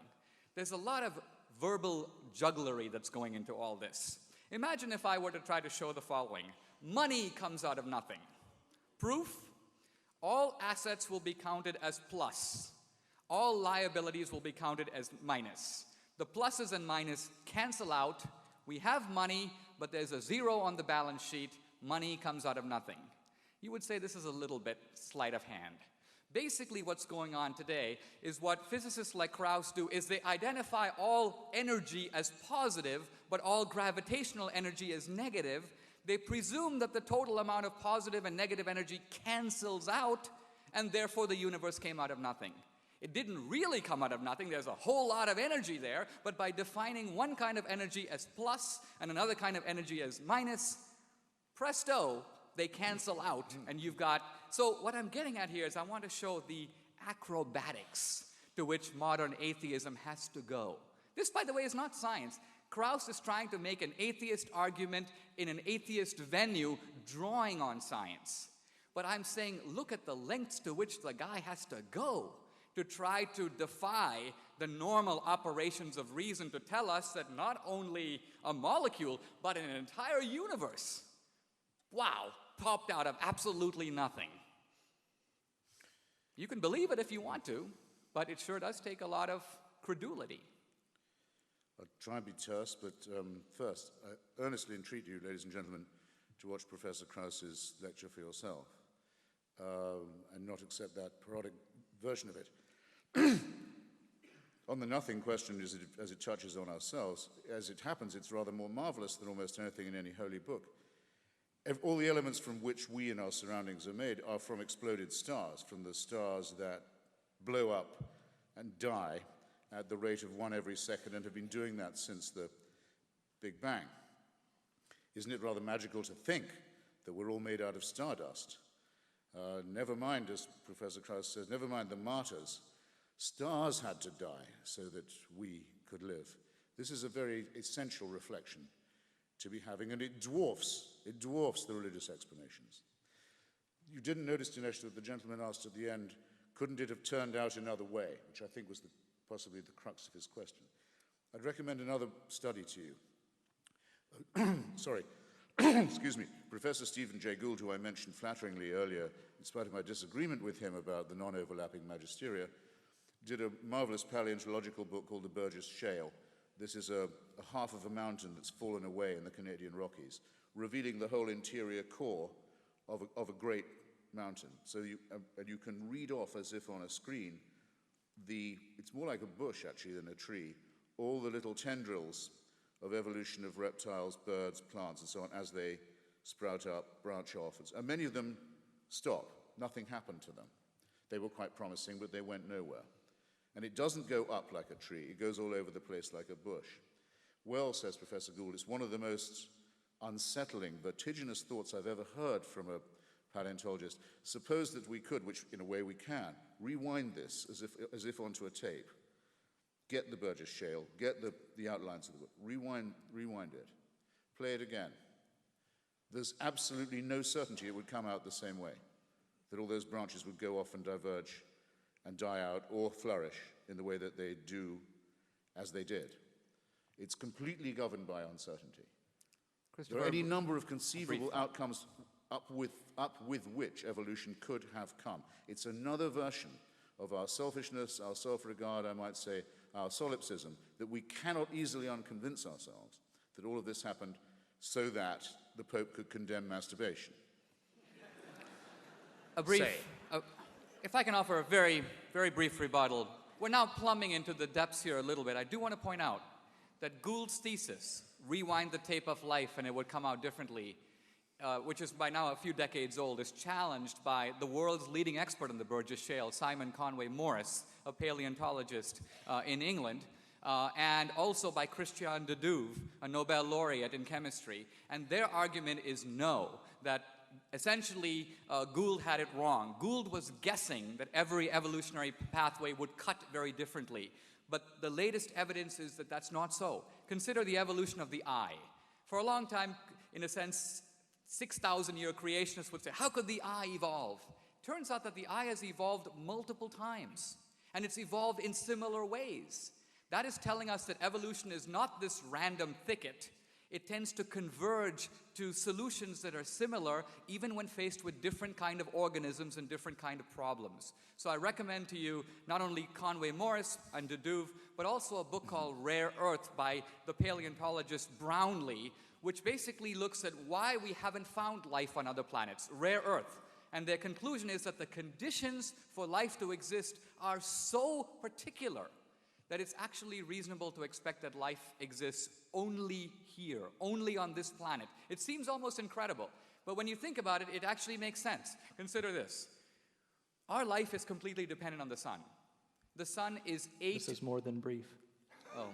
There's a lot of verbal jugglery that's going into all this. Imagine if I were to try to show the following. Money comes out of nothing. Proof? All assets will be counted as plus. All liabilities will be counted as minus. The pluses and minuses cancel out. We have money, but there's a zero on the balance sheet. Money comes out of nothing. You would say this is a little bit sleight of hand. Basically, what's going on today is what physicists like Krauss do is they identify all energy as positive, but all gravitational energy as negative. They presume that the total amount of positive and negative energy cancels out, and therefore the universe came out of nothing. It didn't really come out of nothing. There's a whole lot of energy there, but by defining one kind of energy as plus and another kind of energy as minus, presto, they cancel out, and you've got... So what I'm getting at here is I want to show the acrobatics to which modern atheism has to go. This, by the way, is not science. Krauss is trying to make an atheist argument in an atheist venue, drawing on science. But I'm saying, look at the lengths to which the guy has to go to try to defy the normal operations of reason to tell us that not only a molecule, but an entire universe, wow, popped out of absolutely nothing. You can believe it if you want to, but it sure does take a lot of credulity. I'll try and be terse, but first, I earnestly entreat you, ladies and gentlemen, to watch Professor Krauss's lecture for yourself and not accept that parodic version of it. On the nothing question, as it touches on ourselves, as it happens, it's rather more marvelous than almost anything in any holy book. All the elements from which we and our surroundings are made are from exploded stars, from the stars that blow up and die at the rate of one every second and have been doing that since the Big Bang. Isn't it rather magical to think that we're all made out of stardust? Never mind, as Professor Krauss says, never mind the martyrs. Stars had to die so that we could live. This is a very essential reflection to be having, and it dwarfs the religious explanations. You didn't notice, Dinesh, that the gentleman asked at the end, couldn't it have turned out another way, which I think was possibly the crux of his question. I'd recommend another study to you. Sorry, excuse me. Professor Stephen Jay Gould, who I mentioned flatteringly earlier, in spite of my disagreement with him about the non-overlapping magisteria, did a marvelous paleontological book called The Burgess Shale. This is a half of a mountain that's fallen away in the Canadian Rockies, revealing the whole interior core of a great mountain. So you can read off as if on a screen it's more like a bush actually than a tree, all the little tendrils of evolution of reptiles, birds, plants, and so on as they sprout up, branch off. And many of them stop. Nothing happened to them. They were quite promising, but they went nowhere. And it doesn't go up like a tree. It goes all over the place like a bush. Well, says Professor Gould, it's one of the most unsettling, vertiginous thoughts I've ever heard from a paleontologist. Suppose that we could, which in a way we can, rewind this as if onto a tape. Get the Burgess Shale, get the outlines of the book, rewind it, play it again. There's absolutely no certainty it would come out the same way, that all those branches would go off and diverge and die out or flourish in the way that they do as they did. It's completely governed by uncertainty. There are any number of conceivable outcomes up with which evolution could have come. It's another version of our selfishness, our self-regard, I might say, our solipsism, that we cannot easily unconvince ourselves that all of this happened so that the Pope could condemn masturbation. If I can offer a very, very brief rebuttal. We're now plumbing into the depths here a little bit. I do want to point out that Gould's thesis, rewind the tape of life and it would come out differently, which is by now a few decades old, is challenged by the world's leading expert in the Burgess Shale, Simon Conway Morris, a paleontologist in England, and also by Christian de Duve, a Nobel laureate in chemistry. And their argument is no, that essentially Gould had it wrong. Gould was guessing that every evolutionary pathway would cut very differently. But the latest evidence is that that's not so. Consider the evolution of the eye. For a long time, in a sense, 6,000-year creationists would say, how could the eye evolve? Turns out that the eye has evolved multiple times, and it's evolved in similar ways. That is telling us that evolution is not this random thicket. It tends to converge to solutions that are similar, even when faced with different kind of organisms and different kind of problems. So I recommend to you not only Conway Morris and de Duve, but also a book called Rare Earth by the paleontologist Brownlee, which basically looks at why we haven't found life on other planets, rare earth. And their conclusion is that the conditions for life to exist are so particular that it's actually reasonable to expect that life exists only here, only on this planet. It seems almost incredible, but when you think about it, it actually makes sense. Consider this. Our life is completely dependent on the sun. The sun is This is more than brief. Oh.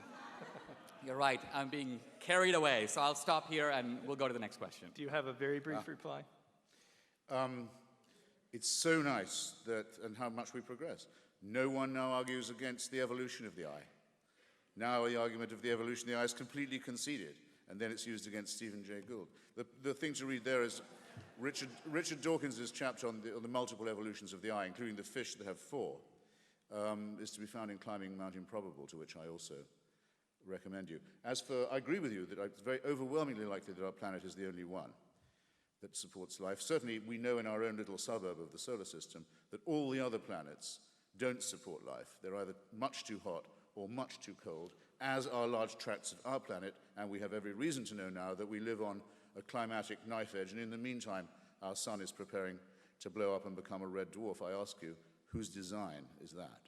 You're right, I'm being carried away, so I'll stop here and we'll go to the next question. Do you have a very brief reply? It's so nice and how much we progress. No one now argues against the evolution of the eye. Now the argument of the evolution of the eye is completely conceded, and then it's used against Stephen Jay Gould. The thing to read there is Richard Dawkins' chapter on the multiple evolutions of the eye, including the fish that have four, is to be found in Climbing Mount Improbable, to which I also recommend you. I agree with you that it's very overwhelmingly likely that our planet is the only one that supports life. Certainly, we know in our own little suburb of the solar system that all the other planets don't support life. They're either much too hot or much too cold, as are large tracts of our planet, and we have every reason to know now that we live on a climatic knife edge, and in the meantime, our sun is preparing to blow up and become a red dwarf. I ask you, whose design is that?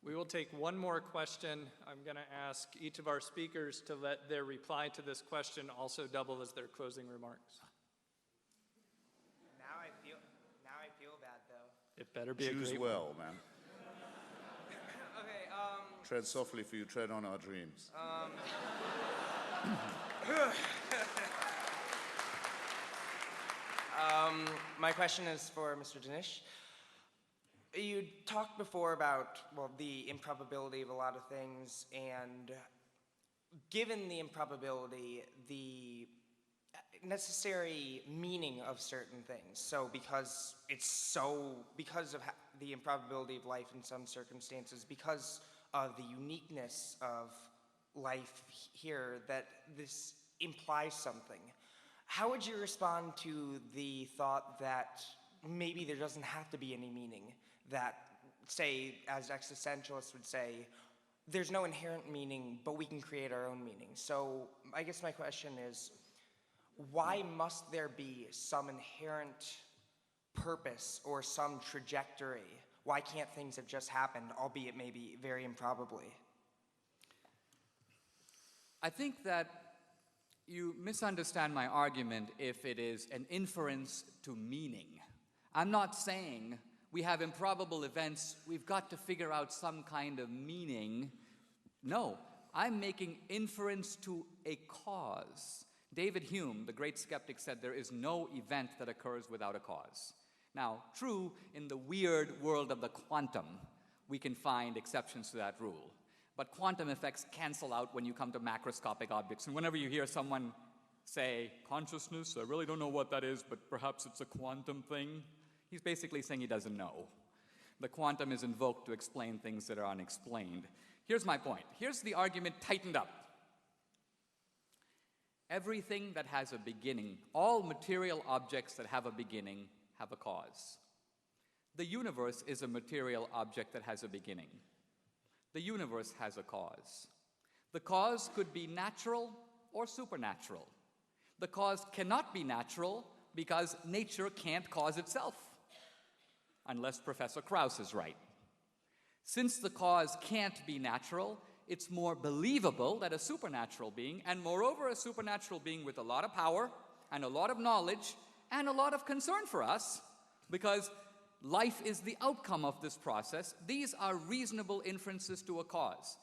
We will take one more question. I'm going to ask each of our speakers to let their reply to this question also double as their closing remarks. Now I feel bad, though. It better be a great Choose one. well, man. Okay, Tread softly, for you tread on our dreams. My question is for Mr. Dinesh. You talked before about, well, the improbability of a lot of things, and given the improbability, the necessary meaning of certain things. So because of the improbability of life in some circumstances, because of the uniqueness of life here, that this implies something. How would you respond to the thought that maybe there doesn't have to be any meaning, that say, as existentialists would say, there's no inherent meaning, but we can create our own meaning. So I guess my question is, why must there be some inherent purpose or some trajectory? Why can't things have just happened, albeit maybe very improbably? I think that you misunderstand my argument if it is an inference to meaning. I'm not saying we have improbable events, we've got to figure out some kind of meaning. No, I'm making inference to a cause. David Hume, the great skeptic, said there is no event that occurs without a cause. Now, true, in the weird world of the quantum, we can find exceptions to that rule. But quantum effects cancel out when you come to macroscopic objects. And whenever you hear someone say, consciousness, I really don't know what that is, but perhaps it's a quantum thing, he's basically saying he doesn't know. The quantum is invoked to explain things that are unexplained. Here's my point. Here's the argument tightened up. Everything that has a beginning, all material objects that have a beginning, have a cause. The universe is a material object that has a beginning. The universe has a cause. The cause could be natural or supernatural. The cause cannot be natural because nature can't cause itself, unless Professor Krauss is right. Since the cause can't be natural, it's more believable that a supernatural being, and moreover a supernatural being with a lot of power and a lot of knowledge and a lot of concern for us, because life is the outcome of this process. These are reasonable inferences to a cause.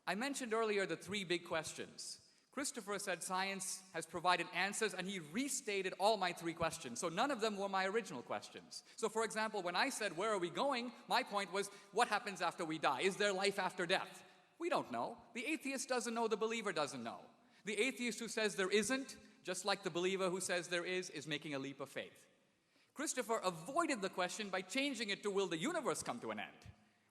I mentioned earlier the three big questions. Christopher said science has provided answers, and he restated all my three questions. So none of them were my original questions. So for example, when I said, where are we going? My point was, what happens after we die? Is there life after death? We don't know. The atheist doesn't know, the believer doesn't know. The atheist who says there isn't, just like the believer who says there is making a leap of faith. Christopher avoided the question by changing it to, will the universe come to an end?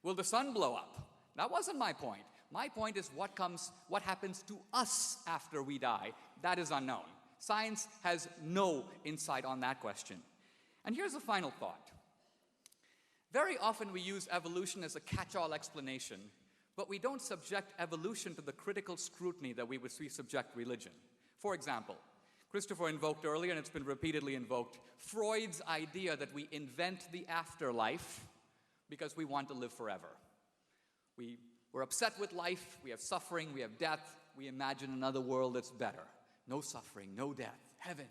Will the sun blow up? That wasn't my point. My point is what happens to us after we die. That is unknown. Science has no insight on that question. And here's a final thought. Very often we use evolution as a catch-all explanation, but we don't subject evolution to the critical scrutiny that we subject religion. For example, Christopher invoked earlier, and it's been repeatedly invoked, Freud's idea that we invent the afterlife because we want to live forever. We're upset with life, we have suffering, we have death, we imagine another world that's better. No suffering, no death, heaven.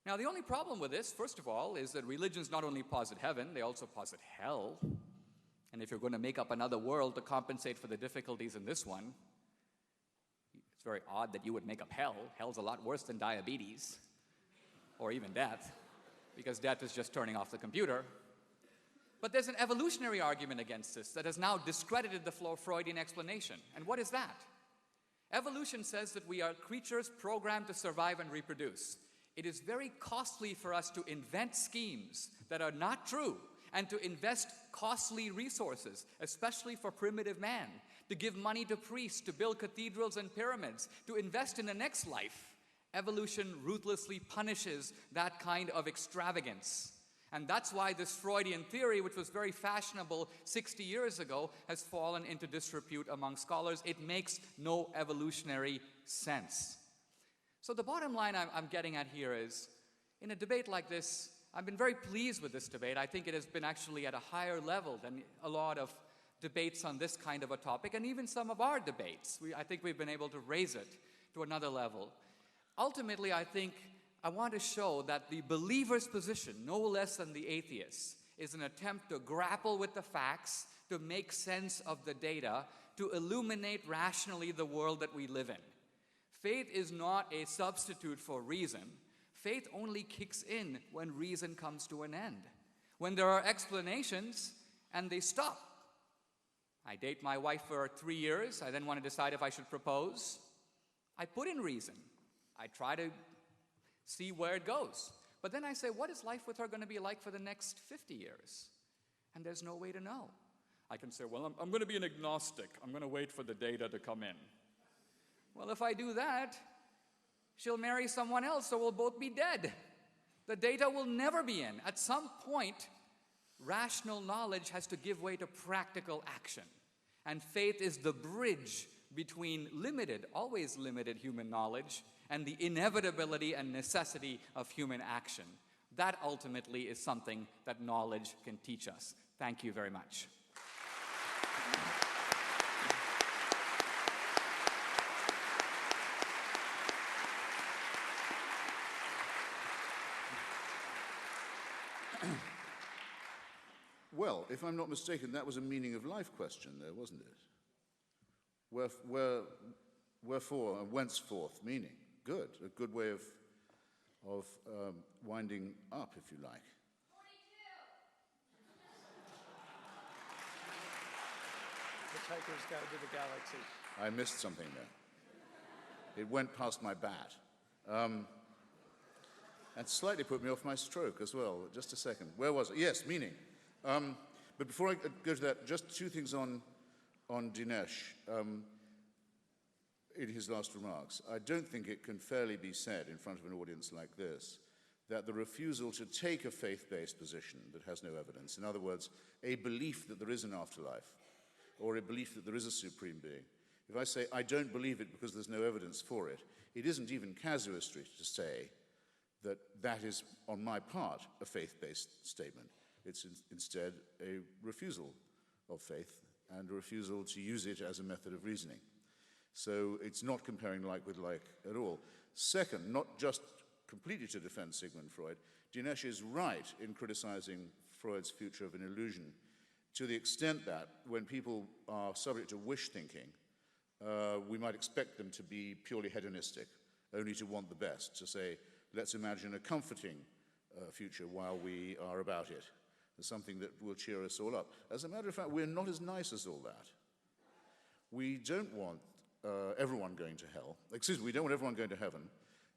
Now, the only problem with this, first of all, is that religions not only posit heaven, they also posit hell. And if you're going to make up another world to compensate for the difficulties in this one, it's very odd that you would make up hell. Hell's a lot worse than diabetes, or even death, because death is just turning off the computer. But there's an evolutionary argument against this that has now discredited the Freudian explanation. And what is that? Evolution says that we are creatures programmed to survive and reproduce. It is very costly for us to invent schemes that are not true and to invest costly resources, especially for primitive man, to give money to priests, to build cathedrals and pyramids, to invest in the next life. Evolution ruthlessly punishes that kind of extravagance. And that's why this Freudian theory, which was very fashionable 60 years ago, has fallen into disrepute among scholars. It makes no evolutionary sense. So the bottom line I'm getting at here is, in a debate like this, I've been very pleased with this debate. I think it has been actually at a higher level than a lot of debates on this kind of a topic, and even some of our debates. I think we've been able to raise it to another level. Ultimately, I want to show that the believer's position, no less than the atheist, is an attempt to grapple with the facts, to make sense of the data, to illuminate rationally the world that we live in. Faith is not a substitute for reason. Faith only kicks in when reason comes to an end. When there are explanations and they stop. I date my wife for 3 years. I then want to decide if I should propose. I put in reason. I try to see where it goes. But then I say, what is life with her going to be like for the next 50 years? And there's no way to know. I can say, well, I'm going to be an agnostic. I'm going to wait for the data to come in. Well, if I do that, she'll marry someone else, so we'll both be dead. The data will never be in. At some point, rational knowledge has to give way to practical action. And faith is the bridge between limited, always limited human knowledge and the inevitability and necessity of human action. That ultimately is something that knowledge can teach us. Thank you very much. Well, if I'm not mistaken, that was a meaning of life question there, wasn't it? Wherefore and whenceforth meaning. Good. A good way of winding up, if you like. 42. Hitchhiker's Guide to the Galaxy. I missed something there. It went past my bat. And slightly put me off my stroke as well. Just a second. Where was it? Yes, meaning. But before I go to that, just two things on Dinesh in his last remarks. I don't think it can fairly be said in front of an audience like this that the refusal to take a faith-based position that has no evidence, in other words, a belief that there is an afterlife, or a belief that there is a supreme being, if I say I don't believe it because there's no evidence for it, it isn't even casuistry to say that that is, on my part, a faith-based statement. It's instead a refusal of faith and a refusal to use it as a method of reasoning. So it's not comparing like with like at all. Second, not just completely to defend Sigmund Freud, Dinesh is right in criticizing Freud's future of an illusion to the extent that when people are subject to wish thinking, we might expect them to be purely hedonistic, only to want the best, to say, let's imagine a comforting future while we are about it, something that will cheer us all up. As a matter of fact, we're not as nice as all that. We don't want everyone going to hell. Excuse me, we don't want everyone going to heaven.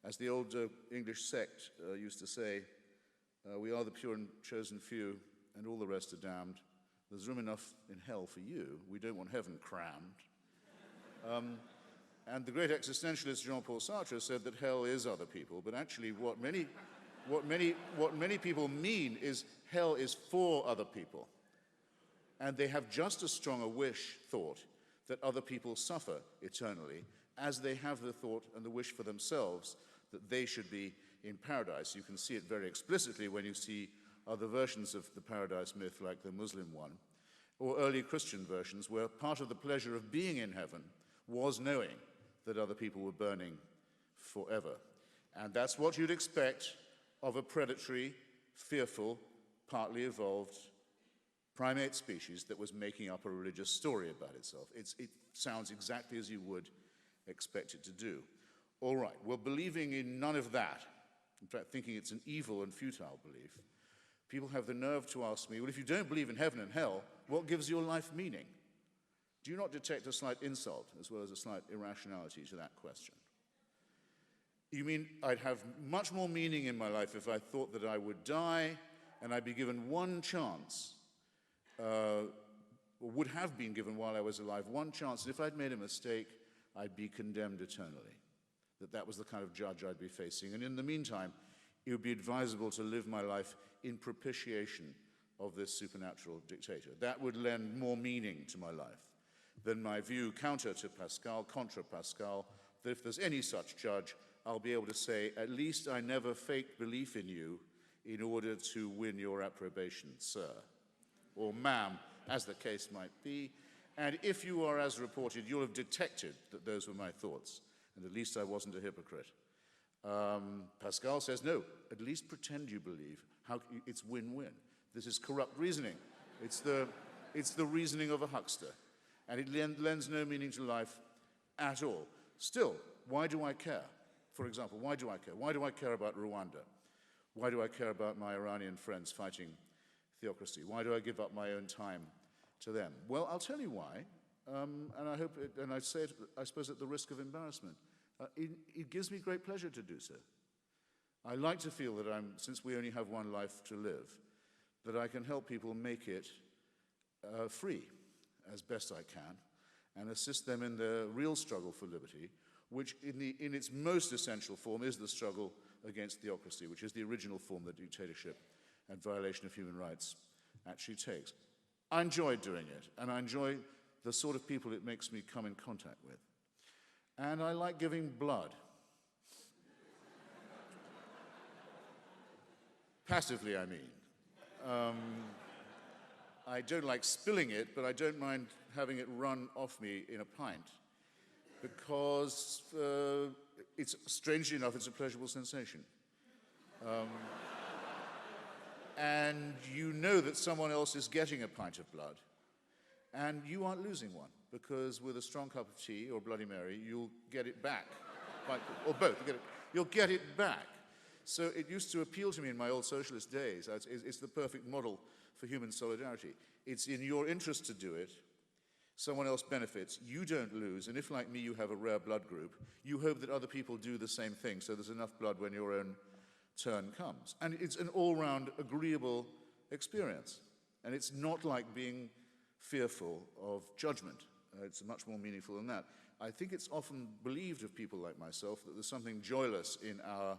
As the old English sect used to say, we are the pure and chosen few, and all the rest are damned. There's room enough in hell for you. We don't want heaven crammed. And the great existentialist Jean-Paul Sartre said that hell is other people, but actually what many people mean is hell is for other people. And they have just as strong a wish, thought, that other people suffer eternally as they have the thought and the wish for themselves that they should be in paradise. You can see it very explicitly when you see other versions of the paradise myth, like the Muslim one, or early Christian versions, where part of the pleasure of being in heaven was knowing that other people were burning forever. And that's what you'd expect of a predatory, fearful, partly evolved primate species that was making up a religious story about itself. It sounds exactly as you would expect it to do. All right, well, believing in none of that, in fact, thinking it's an evil and futile belief, people have the nerve to ask me, well, if you don't believe in heaven and hell, what gives your life meaning? Do you not detect a slight insult as well as a slight irrationality to that question? You mean I'd have much more meaning in my life if I thought that I would die and I'd be given one chance, or would have been given while I was alive, one chance, and if I'd made a mistake, I'd be condemned eternally. That was the kind of judge I'd be facing. And in the meantime, it would be advisable to live my life in propitiation of this supernatural dictator. That would lend more meaning to my life than my view, counter to Pascal, contra Pascal, that if there's any such judge, I'll be able to say, at least I never faked belief in you in order to win your approbation, sir, or ma'am, as the case might be. And if you are as reported, you'll have detected that those were my thoughts, and at least I wasn't a hypocrite. Pascal says, no, at least pretend you believe. It's win-win. This is corrupt reasoning. It's the reasoning of a huckster. And it lends no meaning to life at all. Still, why do I care? For example, why do I care? Why do I care about Rwanda? Why do I care about my Iranian friends fighting theocracy? Why do I give up my own time to them? Well, I'll tell you why, and I say it, I suppose, at the risk of embarrassment. It gives me great pleasure to do so. I like to feel that since we only have one life to live, that I can help people make it free as best I can, and assist them in their real struggle for liberty, which in its most essential form is the struggle against theocracy, which is the original form of dictatorship and violation of human rights actually takes. I enjoy doing it, and I enjoy the sort of people it makes me come in contact with. And I like giving blood. Passively, I mean. I don't like spilling it, but I don't mind having it run off me in a pint, because it's, strangely enough, it's a pleasurable sensation. And you know that someone else is getting a pint of blood, and you aren't losing one, because with a strong cup of tea or Bloody Mary, you'll get it back. Or both, you'll get it back. So it used to appeal to me in my old socialist days. It's the perfect model for human solidarity. It's in your interest to do it. Someone else benefits, you don't lose, and if, like me, you have a rare blood group, you hope that other people do the same thing, so there's enough blood when your own turn comes. And it's an all-round agreeable experience. And it's not like being fearful of judgment. It's much more meaningful than that. I think it's often believed of people like myself that there's something joyless in our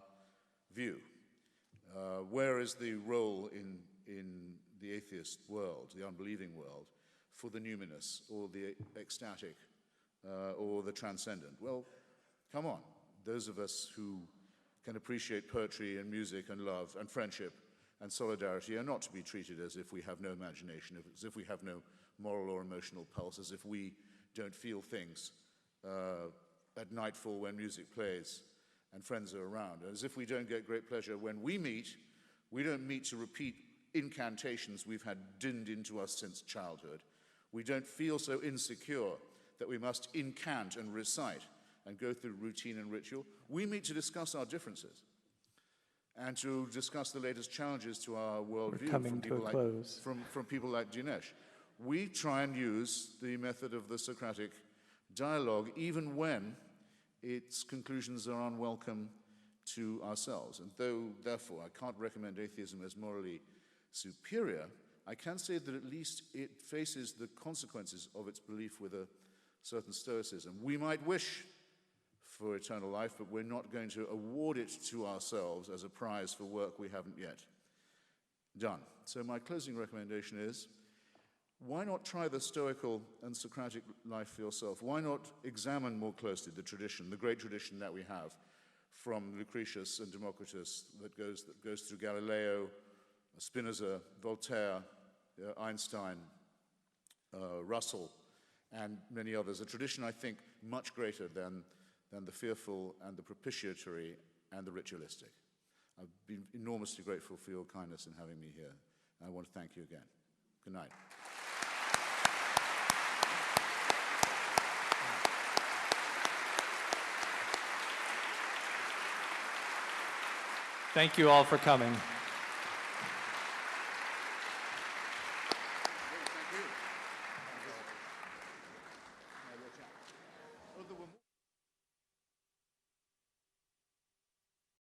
view. Where is the role in the atheist world, the unbelieving world, for the numinous or the ecstatic or the transcendent? Well, come on. Those of us who can appreciate poetry and music and love and friendship and solidarity are not to be treated as if we have no imagination, as if we have no moral or emotional pulse, as if we don't feel things at nightfall when music plays and friends are around, as if we don't get great pleasure when we meet. We don't meet to repeat incantations we've had dinned into us since childhood. We don't feel so insecure that we must incant and recite and go through routine and ritual. We meet to discuss our differences and to discuss the latest challenges to our worldview from people like Dinesh. We try and use the method of the Socratic dialogue even when its conclusions are unwelcome to ourselves. And though, therefore, I can't recommend atheism as morally superior, I can say that at least it faces the consequences of its belief with a certain stoicism. We might wish for eternal life, but we're not going to award it to ourselves as a prize for work we haven't yet done. So my closing recommendation is, why not try the Stoical and Socratic life for yourself? Why not examine more closely the tradition, the great tradition that we have from Lucretius and Democritus that goes through Galileo, Spinoza, Voltaire, Einstein, Russell, and many others. A tradition, I think, much greater than the fearful and the propitiatory and the ritualistic. I've been enormously grateful for your kindness in having me here. And I want to thank you again. Good night. Thank you all for coming.